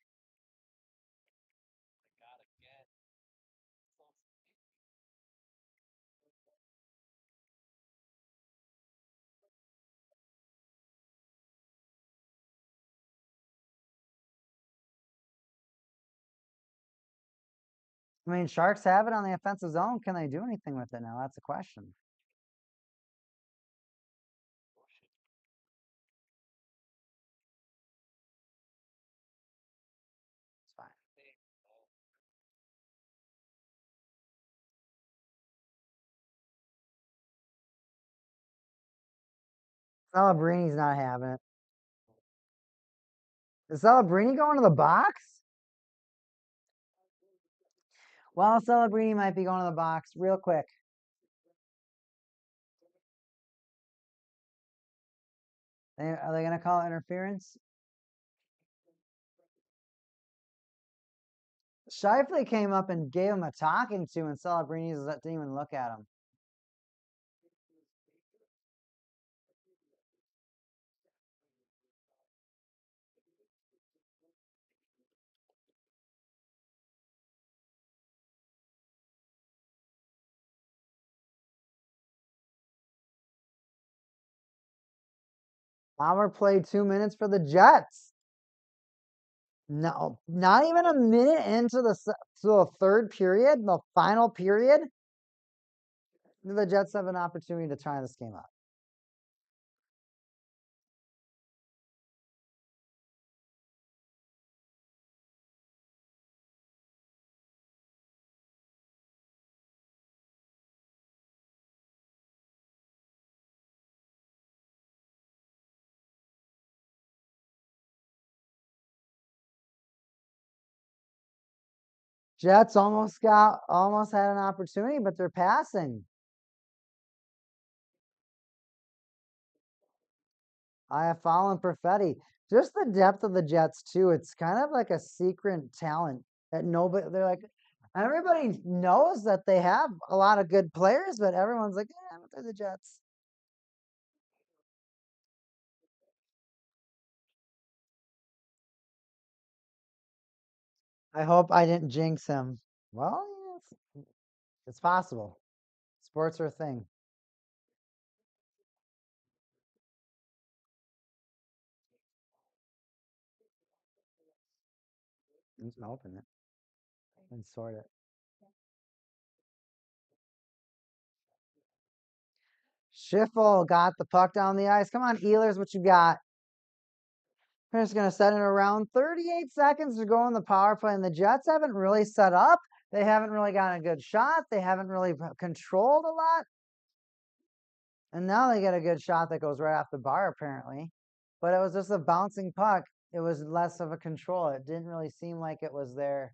I mean, Sharks have it on the offensive zone. Can they do anything with it now? That's a question. It's fine. Celebrini's not having it. Is Celebrini going to the box? Well, Celebrini might be going to the box real quick. Are they going to call interference? Shifley came up and gave him a talking to, and Celebrini didn't even look at him. Power play 2 minutes for the Jets. No, not even a minute into the third period, the final period. The Jets have an opportunity to tie this game up. Jets almost had an opportunity, but they're passing. I have fallen Perfetti. Just the depth of the Jets too. It's kind of like a secret talent that nobody. They're like everybody knows that they have a lot of good players, but everyone's like, yeah, but they're the Jets. I hope I didn't jinx him. Well, yeah, it's possible. Sports are a thing. I'm just gonna open it and sort it. Schiffel got the puck down the ice. Come on, Ehlers, what you got? We're just gonna set it around 38 seconds to go in the power play, and the Jets haven't really set up. They haven't really gotten a good shot. They haven't really controlled a lot. And now they get a good shot that goes right off the bar, apparently. But it was just a bouncing puck. It was less of a control. It didn't really seem like it was there,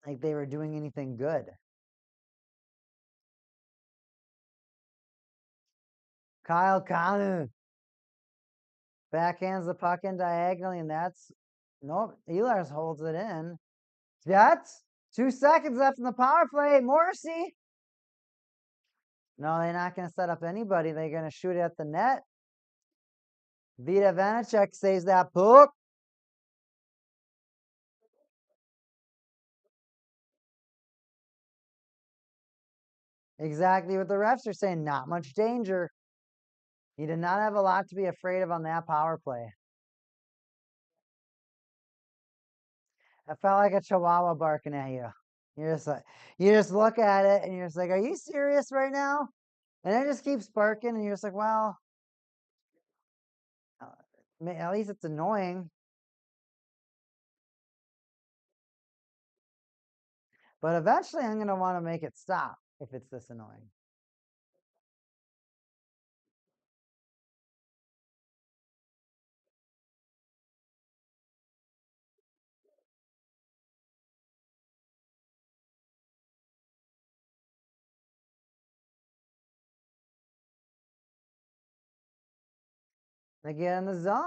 like they were doing anything good. Kyle Kanu backhands the puck in diagonally, and that's nope. Ehlers holds it in. Jets, 2 seconds left in the power play. Morrissey. No, they're not going to set up anybody. They're going to shoot it at the net. Vita Vanacek saves that puck. Exactly what the refs are saying. Not much danger. He did not have a lot to be afraid of on that power play. I felt like a chihuahua barking at you. You're just like, you just look at it and you're just like, are you serious right now? And it just keeps barking, and you're just like, well, at least it's annoying. But eventually I'm going to want to make it stop if it's this annoying. They get in the zone.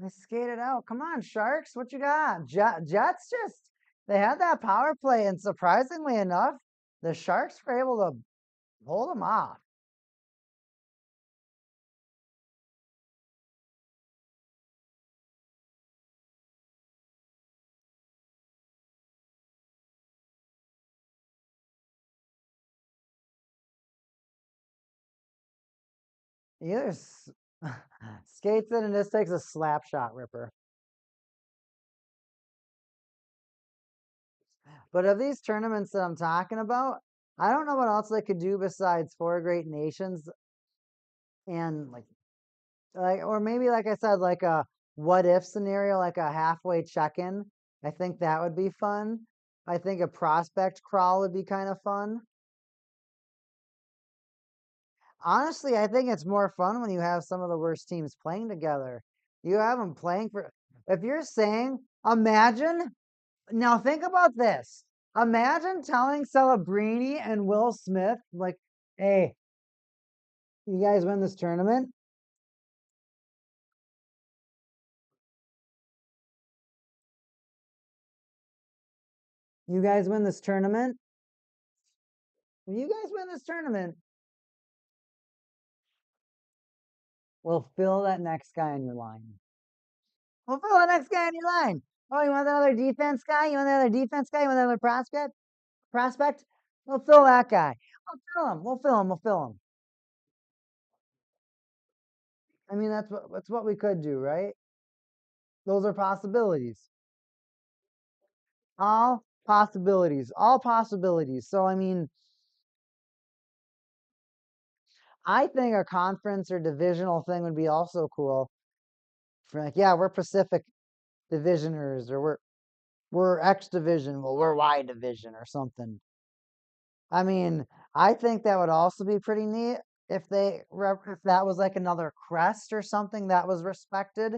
They skated out. Come on, Sharks. What you got? Jets just they had that power play, and surprisingly enough, the Sharks were able to hold them off. Either skates it and just takes a slap shot ripper. But of these tournaments that I'm talking about, I don't know what else they could do besides four great nations and like or maybe like I said, like a what if scenario, like a halfway check-in. I think that would be fun. I think a prospect crawl would be kind of fun. Honestly, I think it's more fun when you have some of the worst teams playing together. You have them playing for. If you're saying, imagine now, think about this. Imagine telling Celebrini and Will Smith, like, "Hey, you guys win this tournament. You guys win this tournament. If you guys win this tournament, we'll fill that next guy on your line. We'll fill the next guy on your line. Oh, you want another defense guy? You want another defense guy? You want another prospect? Prospect? We'll fill that guy. We'll fill him. We'll fill him. We'll fill him. I mean, that's what we could do, right? Those are possibilities. All possibilities. All possibilities. So I mean, I think a conference or divisional thing would be also cool. For like, yeah, we're Pacific divisioners, or we're X division, well, we're Y division or something. I mean, I think that would also be pretty neat if if that was like another crest or something that was respected.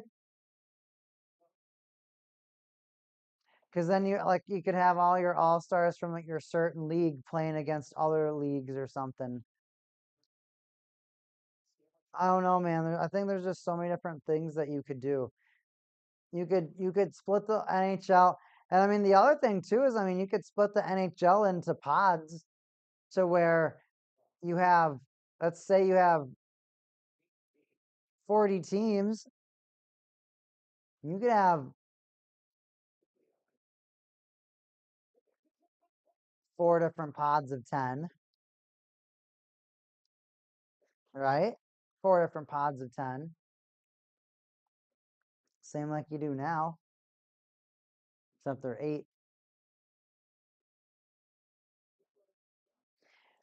Because then you could have all your all stars from like your certain league playing against other leagues or something. I don't know, man. I think there's just so many different things that you could do. You could split the NHL, and I mean the other thing too is I mean you could split the NHL into pods to where you have, let's say you have 40 teams, you could have four different pods of 10, right? Four different pods of 10, same like you do now, except they're eight.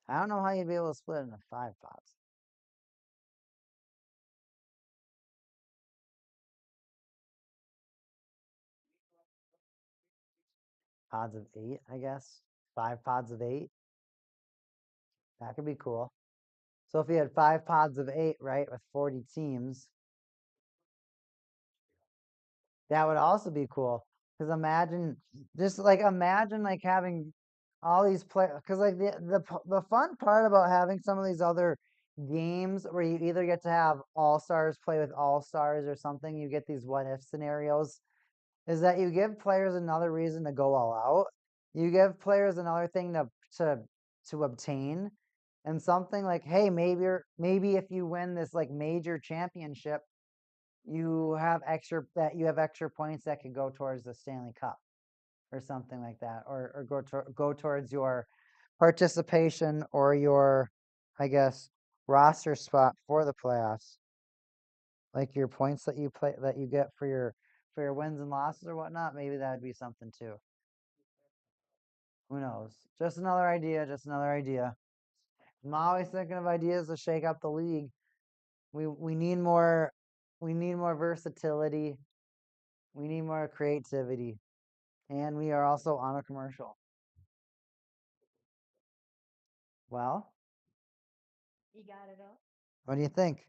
I don't know how you'd be able to split it into five pods. Pods of eight, I guess. Five pods of eight. That could be cool. So if you had five pods of eight, right, with 40 teams, that would also be cool. Because imagine like having all these players. Because like the fun part about having some of these other games where you either get to have all stars play with all stars or something, you get these what if scenarios, is that you give players another reason to go all out. You give players another thing to to obtain, and something like, hey, maybe if you win this like major championship, you have extra points that could go towards the Stanley Cup or something like that, or go towards your participation or your, I guess, roster spot for the playoffs, like your points that you get for your wins and losses or whatnot. Maybe that would be something too. Who knows? Just another idea. Just another idea. I'm always thinking of ideas to shake up the league. We need more. We need more versatility. We need more creativity. And we are also on a commercial. Well, what do you think?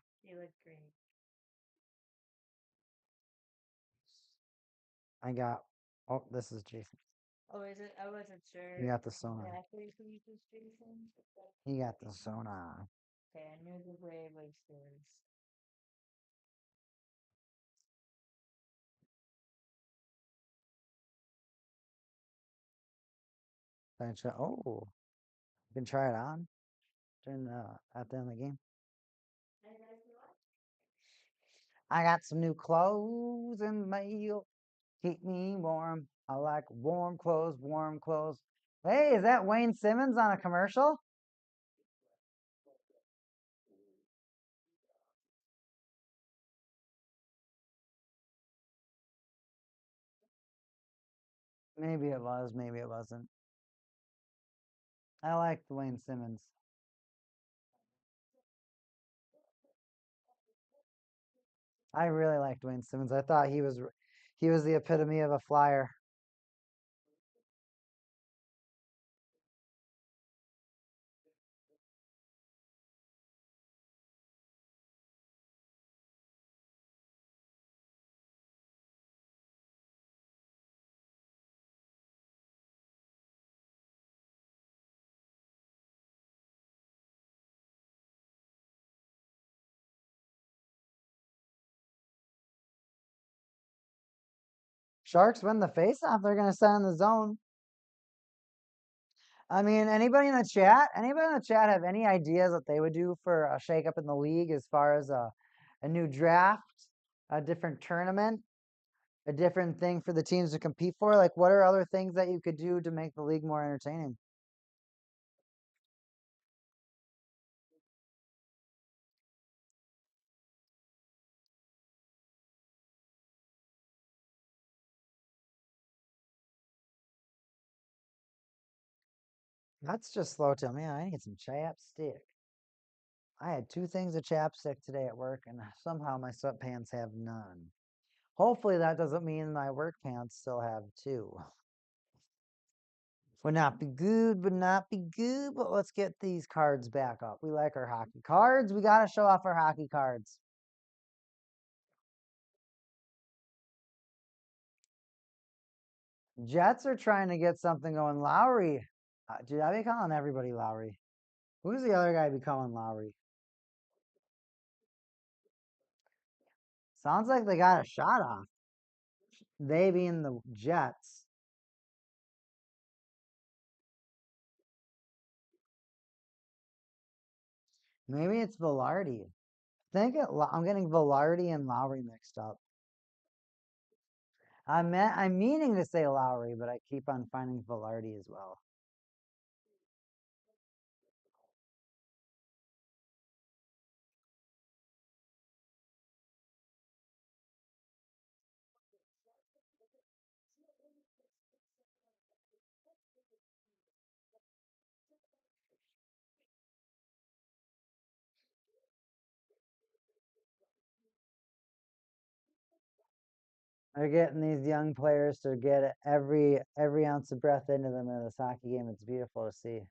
I got. Oh, this is Jason. You got the sonar. He got the sonar. Oh, you can try it on during at the end of the game. I got some new clothes in the mail. Keep me warm. I like warm clothes, warm clothes. Hey, is that Wayne Simmons on a commercial? Maybe it was, maybe it wasn't. I liked Wayne Simmons. I really liked Wayne Simmons. I thought he was the epitome of a flyer. Sharks win the faceoff. They're gonna send in the zone. I mean, anybody in the chat? Anybody in the chat have any ideas what they would do for a shakeup in the league as far as a new draft, a different tournament, a different thing for the teams to compete for? Like, what are other things that you could do to make the league more entertaining? That's just slow to me. I need some chapstick. I had 2 things of chapstick today at work, and somehow my sweatpants have none. Hopefully, that doesn't mean my work pants still have 2. Would not be good, would not be good, but let's get these cards back up. We like our hockey cards. We got to show off our hockey cards. Jets are trying to get something going. Lowry. Dude, I be calling everybody Lowry. Who's the other guy be calling Lowry? Sounds like they got a shot off. They being the Jets. Maybe it's Velarde. I'm getting Velarde and Lowry mixed up. I'm meaning to say Lowry, but I keep on finding Velarde as well. They're getting these young players to get every ounce of breath into them in this hockey game. It's beautiful to see.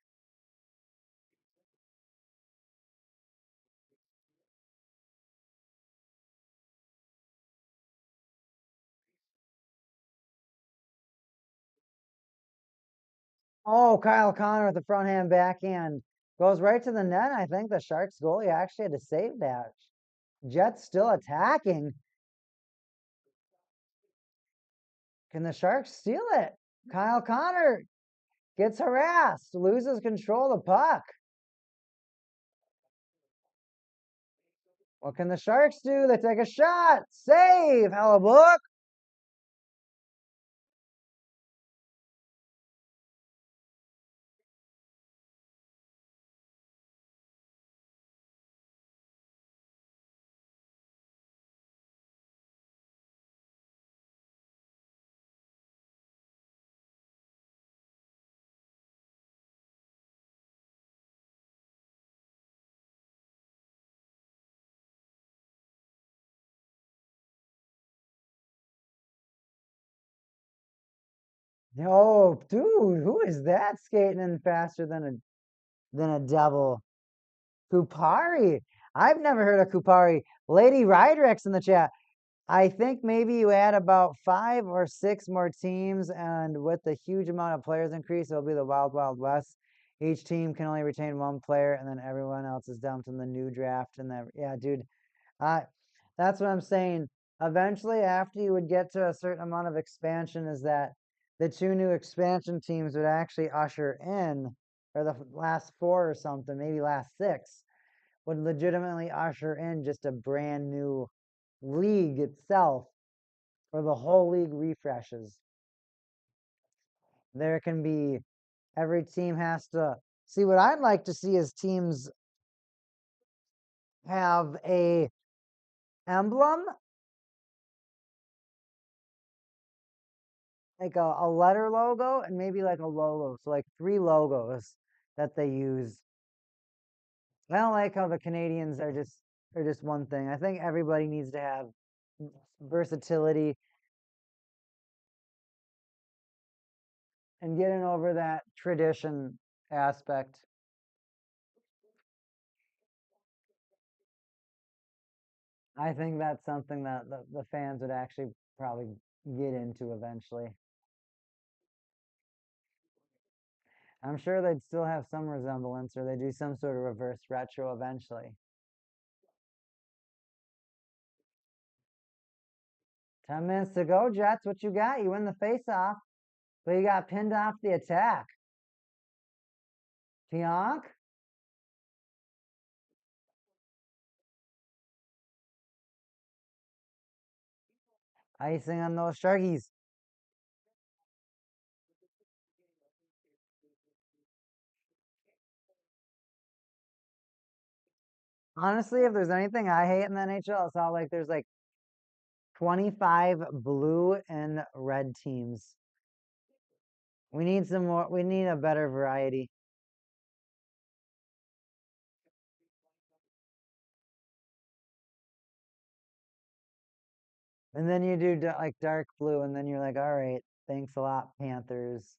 Oh, Kyle Connor with the front hand backhand goes right to the net. I think the Sharks goalie actually had to save that. Jets still attacking. Can the Sharks steal it? Kyle Connor gets harassed, loses control of the puck. What can the Sharks do? They take a shot. Save, Hellebuck. Oh, dude, who is that skating in faster than a devil? Kupari. I've never heard of Kupari. Lady Rydrex in the chat. I think maybe you add about 5 or 6 more teams, and with the huge amount of players increase, it'll be the Wild Wild West. Each team can only retain 1 player, and then everyone else is dumped in the new draft. And then, yeah, dude, that's what I'm saying. Eventually, after you would get to a certain amount of expansion, is that the two new expansion teams would actually usher in, or the last four or something, maybe last six, would legitimately usher in just a brand new league itself, or the whole league refreshes. There can be, every team has to see, what I'd like to see is teams have a emblem, like a letter logo, and maybe like a logo. So like three logos that they use. I don't like how the Canadians are just one thing. I think everybody needs to have versatility and getting over that tradition aspect. I think that's something that the fans would actually probably get into eventually. I'm sure they'd still have some resemblance, or they do some sort of reverse retro eventually. 10 minutes to go, Jets. What you got? You win the face-off, but you got pinned off the attack. Pionk? Icing on those Sharkies. Honestly, if there's anything I hate in the NHL, it's all like there's like 25 blue and red teams. We need some more, we need a better variety. And then you do like dark blue, and then you're like, all right, thanks a lot, Panthers,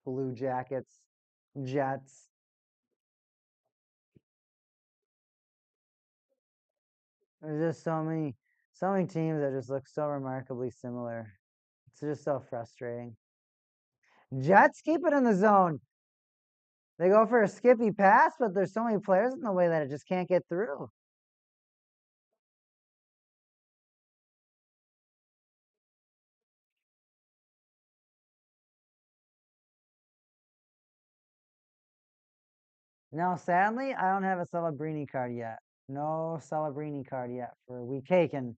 Blue Jackets, Jets. There's just so many teams that just look so remarkably similar. It's just so frustrating. Jets keep it in the zone. They go for a skippy pass, but there's so many players in the way that it just can't get through. Now, sadly, I don't have a Celebrini card yet. No Celebrini card yet for week taken.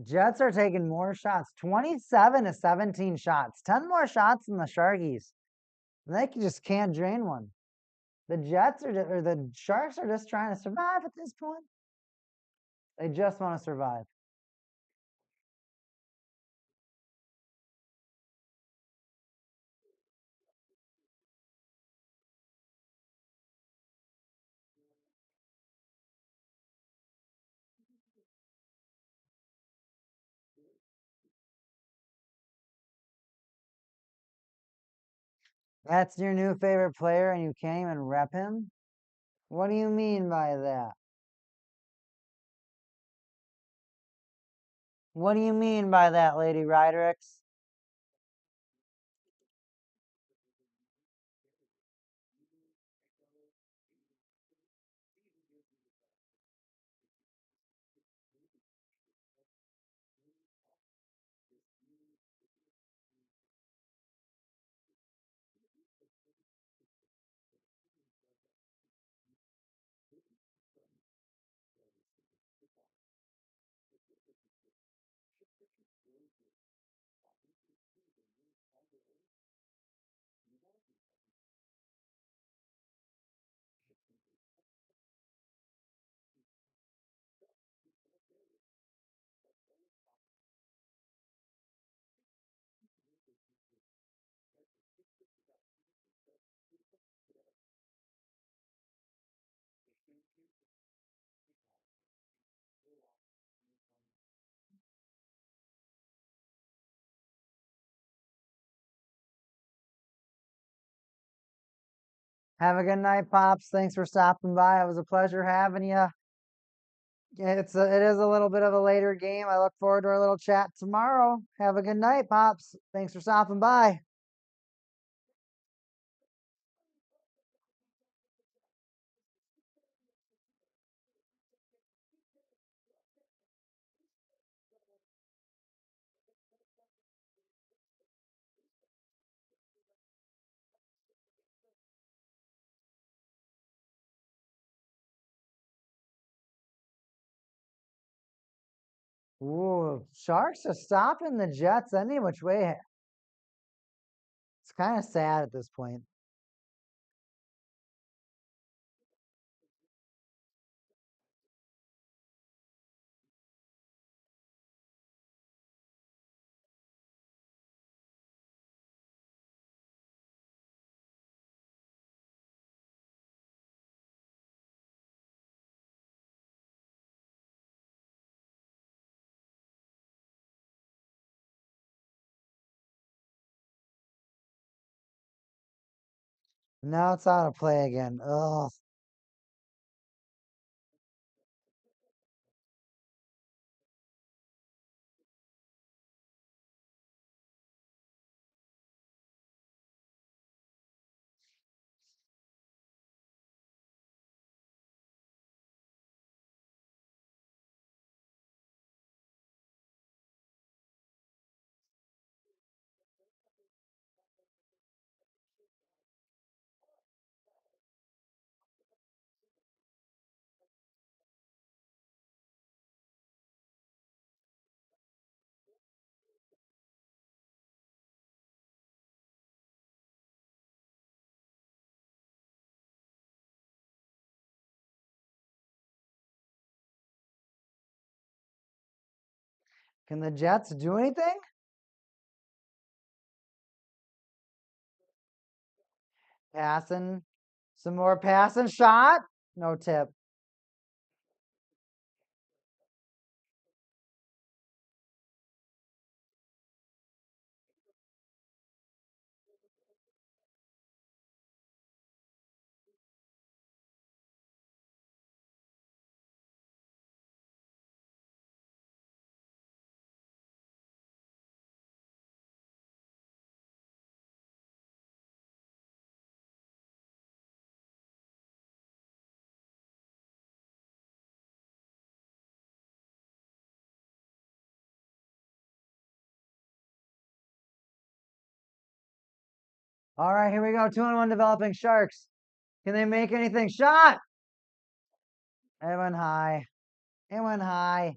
Jets are taking more shots, 27 to 17 shots, 10 more shots than the Sharkies. They just can't drain one. The Jets are, or the Sharks are just trying to survive at this point. They just want to survive. That's your new favorite player and you can't even rep him? What do you mean by that? What do you mean by that, Lady Ryderix? Have a good night, Pops. Thanks for stopping by. It was a pleasure having you. It is a little bit of a later game. I look forward to our little chat tomorrow. Have a good night, Pops. Thanks for stopping by. Ooh, Sharks are stopping the Jets any which way. It's kind of sad at this point. Now it's out of play again. Ugh. Can the Jets do anything? Passing. Some more passing shot. No tip. All right, here we go. 2-1 developing Sharks. Can they make anything? Shot. It went high. It went high.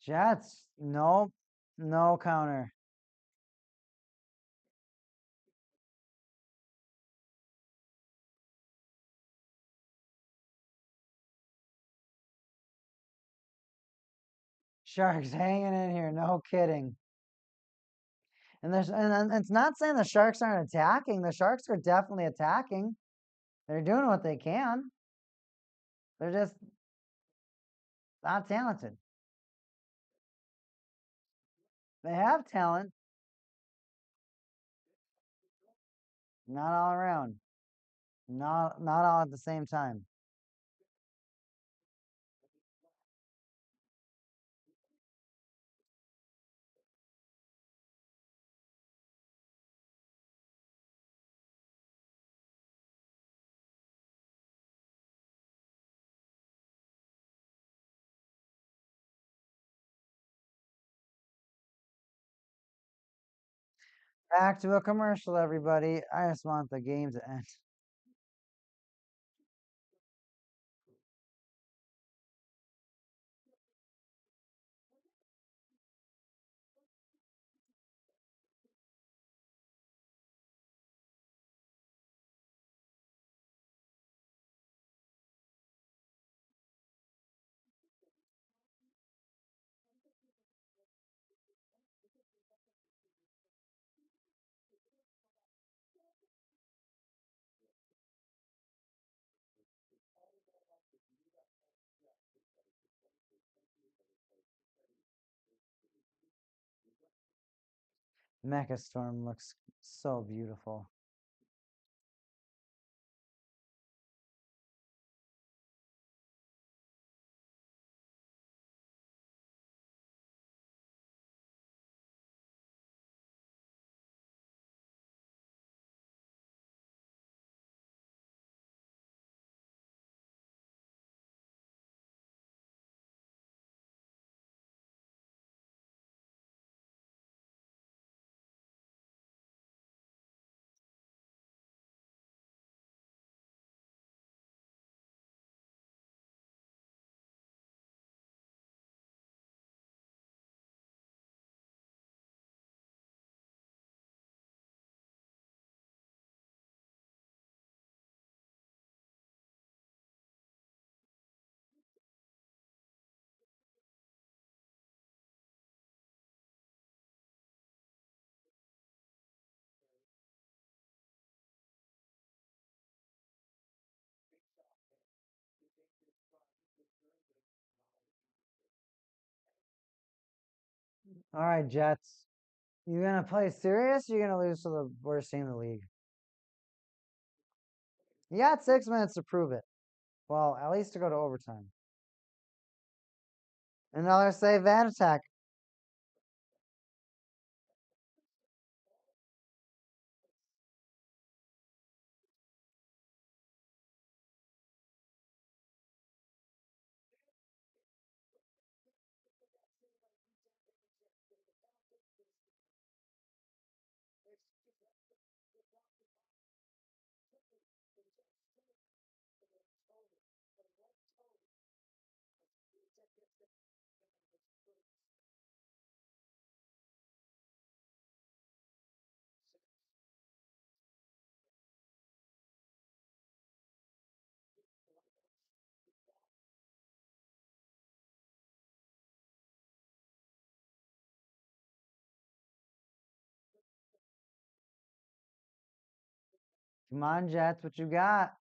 Jets. Nope. No counter. Sharks hanging in here. No kidding. And it's not saying the Sharks aren't attacking. The Sharks are definitely attacking. They're doing what they can. They're just not talented. They have talent, not all around. Not all at the same time. Back to a commercial, everybody. I just want the game to end. Mecha Storm looks so beautiful. All right, Jets. You gonna play serious? Or you gonna lose to the worst team in the league? You got 6 minutes to prove it. Well, at least to go to overtime. Another save and attack. Come on, Jets. What you got?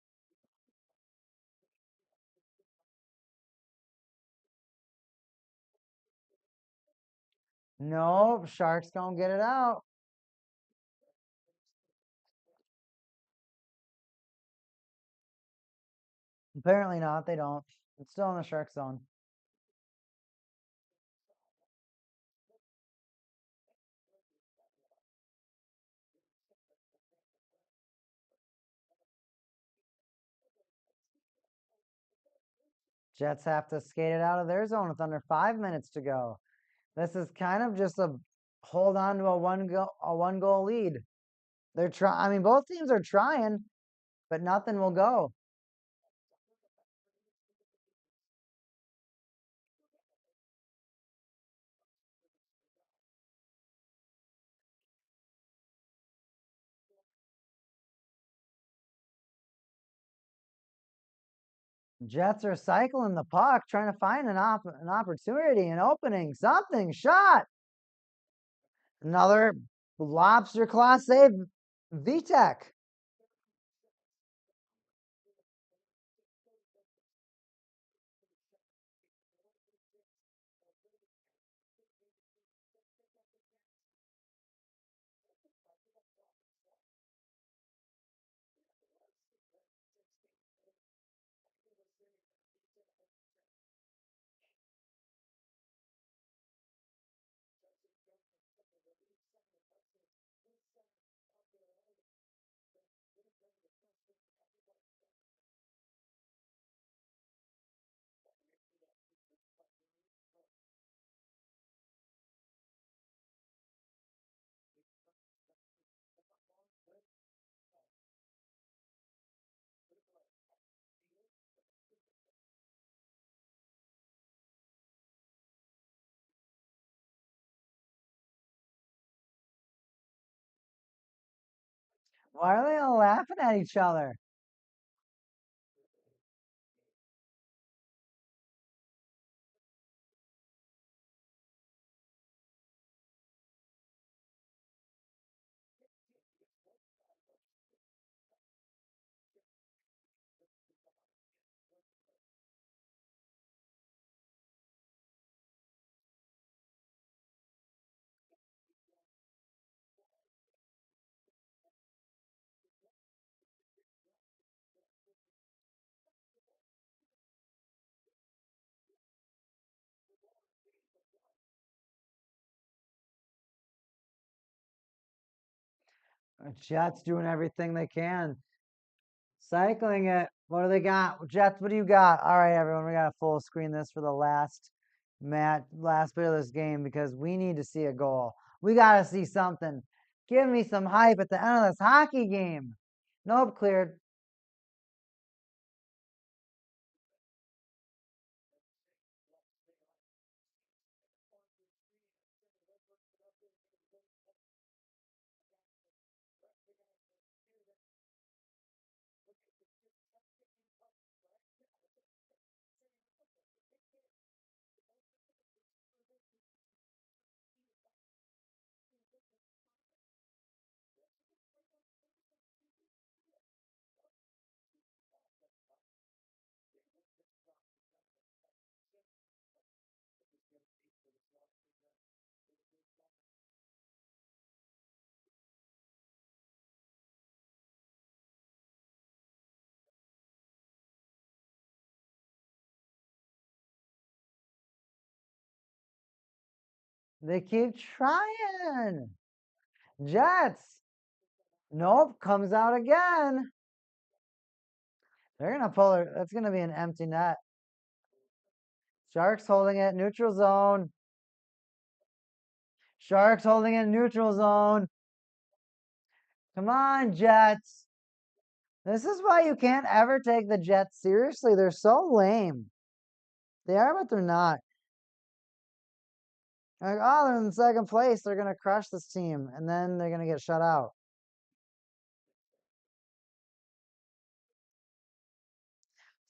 Nope. Sharks don't get it out. Apparently not. They don't. It's still in the shark zone. Jets have to skate it out of their zone with under 5 minutes to go. This is kind of just a hold on to a one goal lead. They're trying. I mean, both teams are trying, but nothing will go. Jets are cycling the puck, trying to find an opportunity, an opening, something, shot. Another lobster claw save, VTech. Why are they all laughing at each other? Jets doing everything they can. Cycling it. What do they got? Jets, what do you got? All right, everyone, we got to full screen this for the last bit of this game because we need to see a goal. We got to see something. Give me some hype at the end of this hockey game. Nope, cleared. They keep trying. Jets. Nope, comes out again. They're going to pull it. That's going to be an empty net. Sharks holding it, neutral zone. Sharks holding it, neutral zone. Come on, Jets. This is why you can't ever take the Jets seriously. They're so lame. They are, but they're not. Like, oh, they're in second place. They're going to crush this team, and then they're going to get shut out.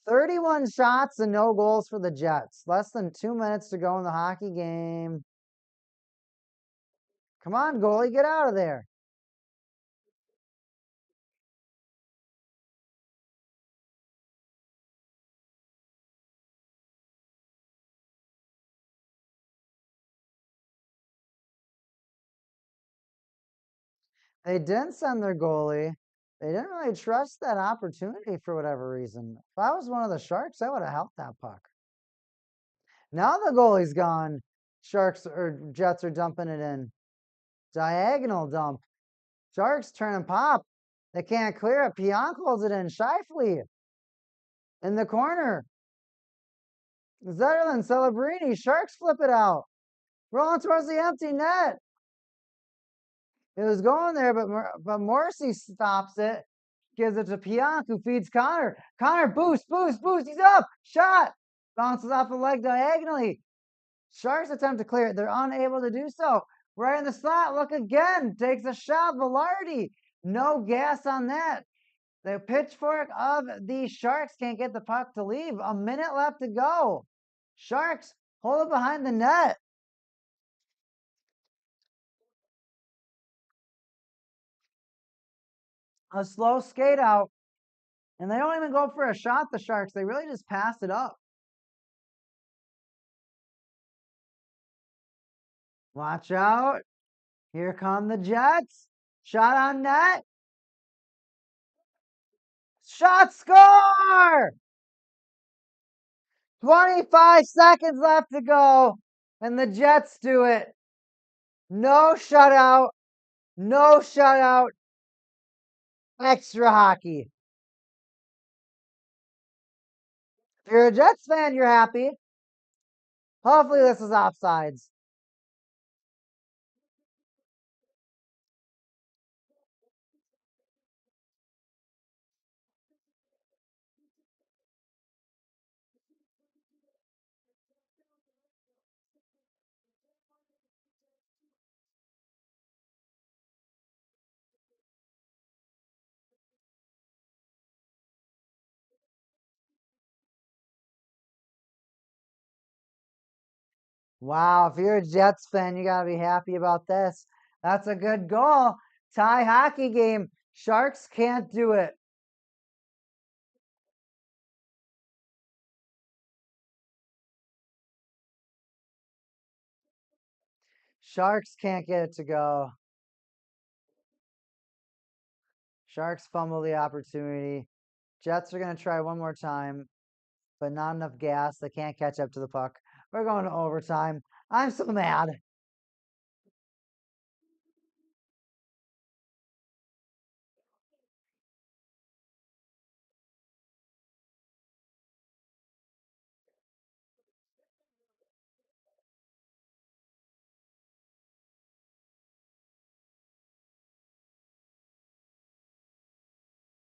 31 shots and no goals for the Jets. Less than 2 minutes to go in the hockey game. Come on, goalie, get out of there. They didn't send their goalie. They didn't really trust that opportunity for whatever reason. If I was one of the Sharks, I would have helped that puck. Now the goalie's gone. Sharks or Jets are dumping it in. Diagonal dump. Sharks turn and pop. They can't clear it. Pionk holds it in. Shifley in the corner. Zetterlund, Celebrini. Sharks flip it out. Rolling towards the empty net. It was going there, but Morrissey stops it. Gives it to Pionk, who feeds Connor. Connor, boost. He's up. Shot. Bounces off the leg diagonally. Sharks attempt to clear it. They're unable to do so. Right in the slot. Look again. Takes a shot. Velarde. No gas on that. The pitchfork of the Sharks can't get the puck to leave. A minute left to go. Sharks hold it behind the net. A slow skate out. And they don't even go for a shot, the Sharks. They really just pass it up. Watch out. Here come the Jets. Shot on net. Shot, score! 25 seconds left to go. And the Jets do it. No shutout. No shutout. Extra hockey. If you're a Jets fan, you're happy. Hopefully this is offsides. Wow, if you're a Jets fan, you got to be happy about this. That's a good goal. Tie hockey game. Sharks can't do it. Sharks can't get it to go. Sharks fumble the opportunity. Jets are going to try one more time, but not enough gas. They can't catch up to the puck. We're going to overtime. I'm so mad.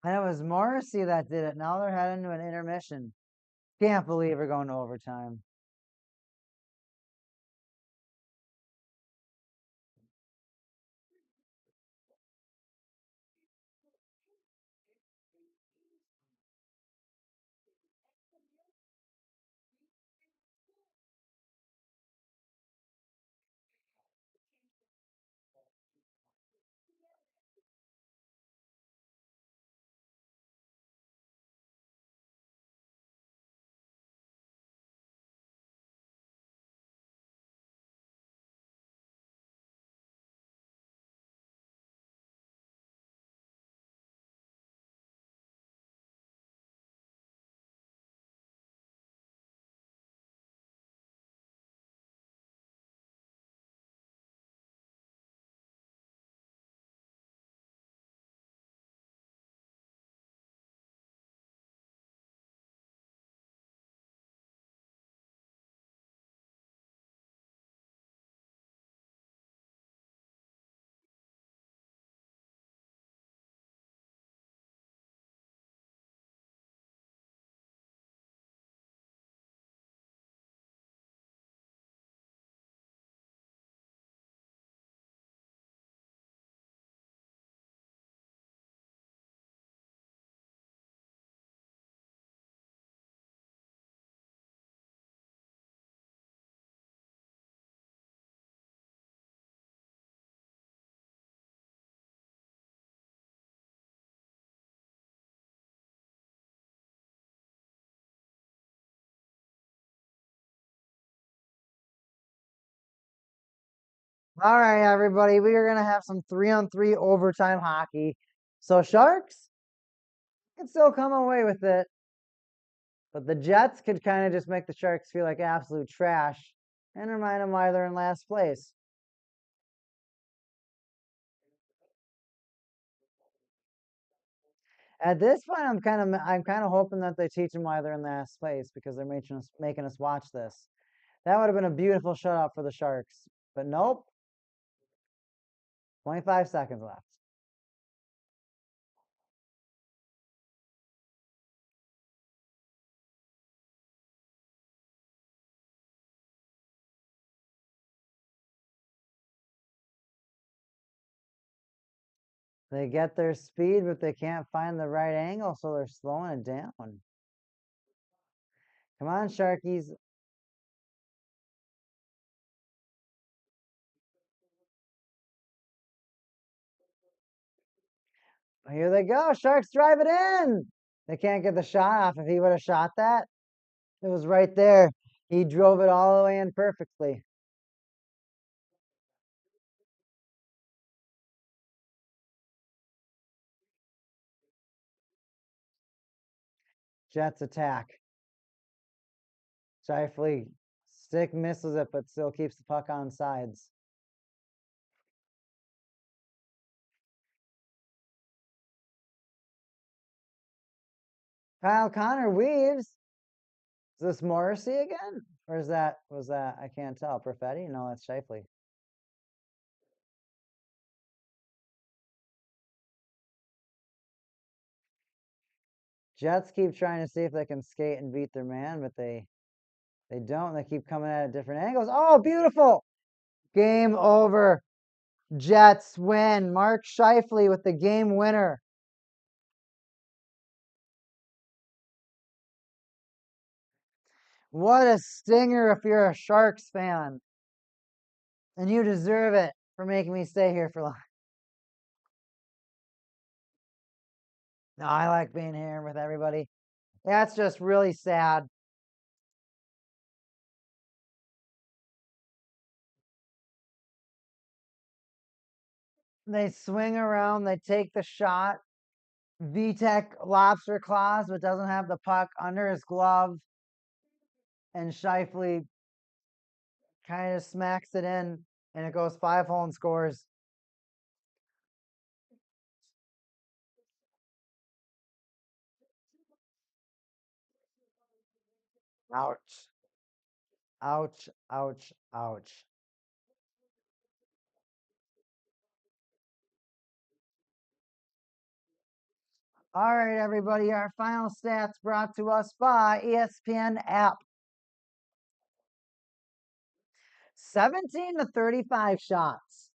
And it was Morrissey that did it. Now they're heading to an intermission. Can't believe we're going to overtime. All right, everybody, we are going to have some 3-on-3 overtime hockey. So Sharks can still come away with it, but the Jets could kind of just make the Sharks feel like absolute trash and remind them why they're in last place. At this point, I'm kind of hoping that they teach them why they're in last place because they're making us watch this. That would have been a beautiful shutout for the Sharks, but nope. 25 seconds left. They get their speed, but they can't find the right angle, so they're slowing it down. Come on, Sharkies. Here they go. Sharks drive it in. They can't get the shot off. If he would have shot that, it was right there. He drove it all the way in perfectly. Jets attack. Shifley stick misses it, but still keeps the puck on sides. Kyle Connor weaves. Is this Morrissey again? Or was that, I can't tell. Perfetti? No, that's Shifley. Jets keep trying to see if they can skate and beat their man, but they don't. They keep coming at different angles. Oh, beautiful. Game over. Jets win. Mark Scheifele with the game winner. What a stinger if you're a Sharks fan. And you deserve it for making me stay here for long. No, I like being here with everybody. That's just really sad. They swing around, they take the shot. Vitek lobster claws, but doesn't have the puck under his glove. And Scheifele kind of smacks it in, and it goes 5-hole and scores. Ouch. Ouch, ouch, ouch. All right, everybody, our final stats brought to us by ESPN app. 17 to 35 shots.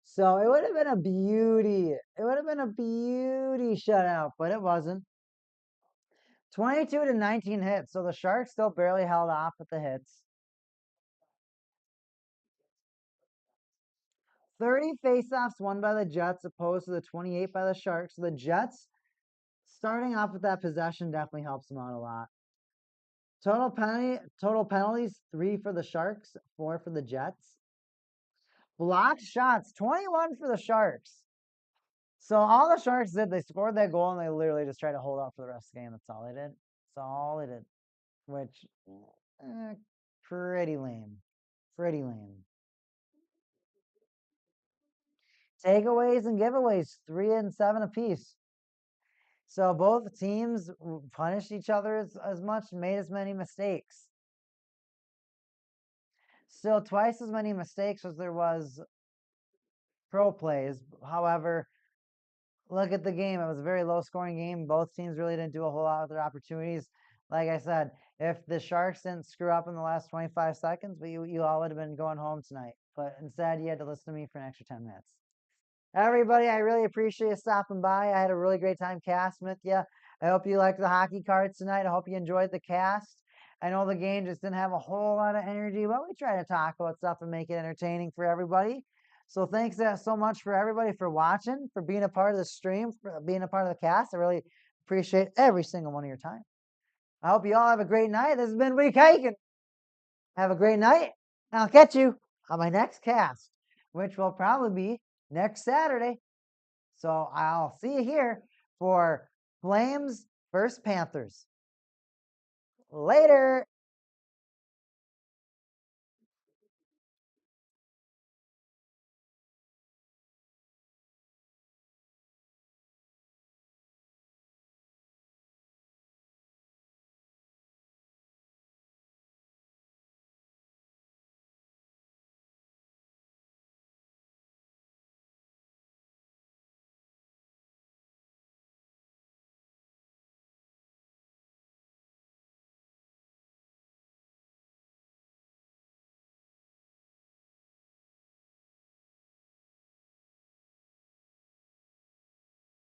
So it would have been a beauty. It would have been a beauty shutout, but it wasn't. 22 to 19 hits. So the Sharks still barely held off with the hits. 30 faceoffs won by the Jets opposed to the 28 by the Sharks. So the Jets starting off with that possession definitely helps them out a lot. Total penalties, 3 for the Sharks, 4 for the Jets. Blocked shots, 21 for the Sharks. So all the Sharks did, they scored that goal and they literally just tried to hold out for the rest of the game. That's all they did. That's all they did. Which, pretty lame. Pretty lame. Takeaways and giveaways, 3 and 7 apiece. So both teams punished each other as much, made as many mistakes. Still twice as many mistakes as there was pro plays. However, look at the game. It was a very low scoring game. Both teams really didn't do a whole lot with their opportunities. Like I said, if the Sharks didn't screw up in the last 25 seconds, you all would have been going home tonight. But instead, you had to listen to me for an extra 10 minutes. Everybody, I really appreciate you stopping by. I had a really great time casting with you. I hope you liked the hockey cards tonight. I hope you enjoyed the cast. I know the game just didn't have a whole lot of energy, but we try to talk about stuff and make it entertaining for everybody. So thanks so much for everybody for watching, for being a part of the stream, for being a part of the cast. I really appreciate every single one of your time. I hope you all have a great night. This has been Week Hiking. Have a great night, and I'll catch you on my next cast. which will probably be next Saturday. So I'll see you here for Flames versus Panthers. Later.